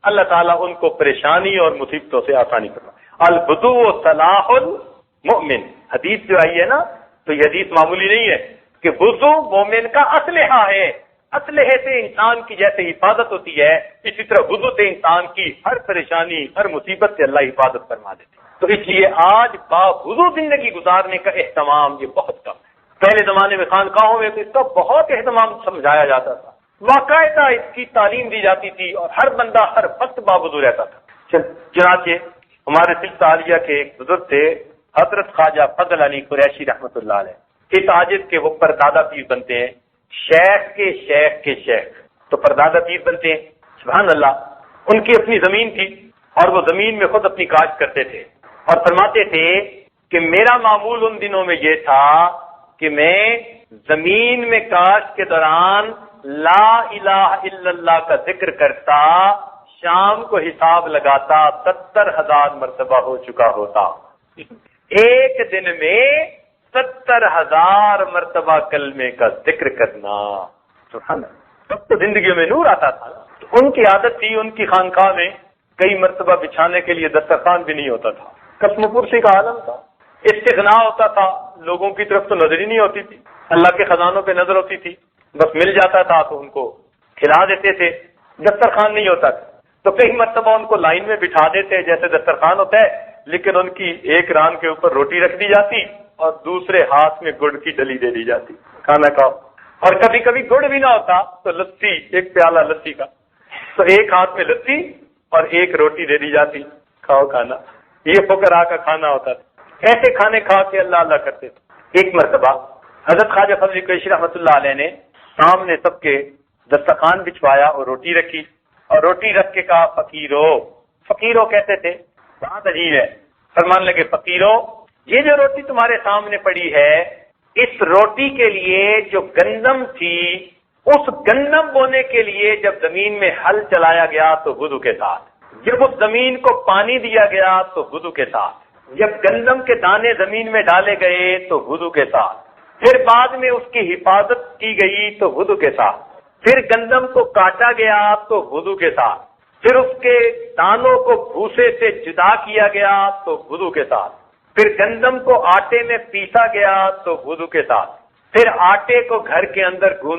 اللہ تعالیٰ ان کو پریشانی اور مصیبتوں سے آسانی کرنا۔ الوضو صلاح المؤمن، حدیث جو آئی ہے نا، تو یہ حدیث معمولی نہیں ہے کہ وضو مومن کا اسلحہ ہے۔ اسلحے سے انسان کی جیسے حفاظت ہوتی ہے، اسی طرح وضو سے انسان کی ہر پریشانی ہر مصیبت سے اللہ حفاظت فرما دیتے۔ تو اس لیے آج باوضو زندگی گزارنے کا اہتمام یہ بہت کم ہے۔ پہلے زمانے میں خانقاہوں میں تو اس کا بہت اہتمام سمجھایا جاتا تھا، باقاعدہ اس کی تعلیم دی جاتی تھی اور ہر بندہ ہر وقت باوضو رہتا تھا۔ چنانچہ ہمارے سلسلہ عالیہ کے ایک بزرگ تھے حضرت خواجہ فضل علی قریشی رحمۃ اللہ علیہ، اس عاجز کے وہ پردادا پیر بنتے ہیں، شیخ کے شیخ کے شیخ، تو پردادا پیر بنتے ہیں۔ سبحان اللہ، ان کی اپنی زمین تھی اور وہ زمین میں خود اپنی کاشت کرتے تھے، اور فرماتے تھے کہ میرا معمول ان دنوں میں یہ تھا کہ میں زمین میں کاشت کے دوران لا الہ الا اللہ کا ذکر کرتا، شام کو حساب لگاتا 70,000 مرتبہ ہو چکا ہوتا۔ ایک دن میں 70,000 مرتبہ کلمے کا ذکر کرنا، سبحان اللہ، اب تو زندگی میں نور آتا تھا۔ ان کی عادت تھی، ان کی خانقاہ میں کئی مرتبہ بچھانے کے لیے دسترخوان بھی نہیں ہوتا تھا، قسم پرسی کا عالم تھا، استغنا ہوتا تھا، لوگوں کی طرف تو نظر ہی نہیں ہوتی تھی، اللہ کے خزانوں پہ نظر ہوتی تھی، بس مل جاتا تھا تو ان کو کھلا دیتے تھے، دسترخوان نہیں ہوتا تھا تو کئی مرتبہ ان کو لائن میں بٹھا دیتے جیسے دسترخوان ہوتا ہے، لیکن ان کی ایک ران کے اوپر روٹی رکھ دی جاتی اور دوسرے ہاتھ میں گڑ کی ڈلی دے دی جاتی، کھانا کھاؤ۔ اور کبھی کبھی گڑ بھی نہ ہوتا تو لسی، ایک پیالہ لسی کا، تو ایک ہاتھ میں لسی اور ایک روٹی دے دی جاتی، کھاؤ کھانا۔ یہ فقراء کا کھانا ہوتا تھا، ایسے کھانے کھا کے اللہ اللہ کرتے تھے۔ ایک مرتبہ حضرت خواجہ فضل قریشی رحمۃ اللہ علیہ نے سامنے سب کے دسترخوان بچھوایا اور روٹی رکھی، اور روٹی رکھ کے کہا فقیرو، فقیرو کہتے تھے، بات عجیب ہے، فرمان لگے فقیرو یہ جو روٹی تمہارے سامنے پڑی ہے، اس روٹی کے لیے جو گندم تھی، اس گندم بونے کے لیے جب زمین میں ہل چلایا گیا تو وضو کے ساتھ، جب اس زمین کو پانی دیا گیا تو وضو کے ساتھ، جب گندم کے دانے زمین میں ڈالے گئے تو وضو کے ساتھ، پھر بعد میں اس کی حفاظت کی گئی تو وضو کے ساتھ، پھر گندم کو کاٹا گیا تو وضو کے ساتھ، پھر اس کے دانوں کو بھوسے سے جدا کیا گیا تو وضو کے ساتھ، پھر گندم کو آٹے میں پیسا گیا تو وضو کے ساتھ، پھر آٹے کو گھر کے اندر گوند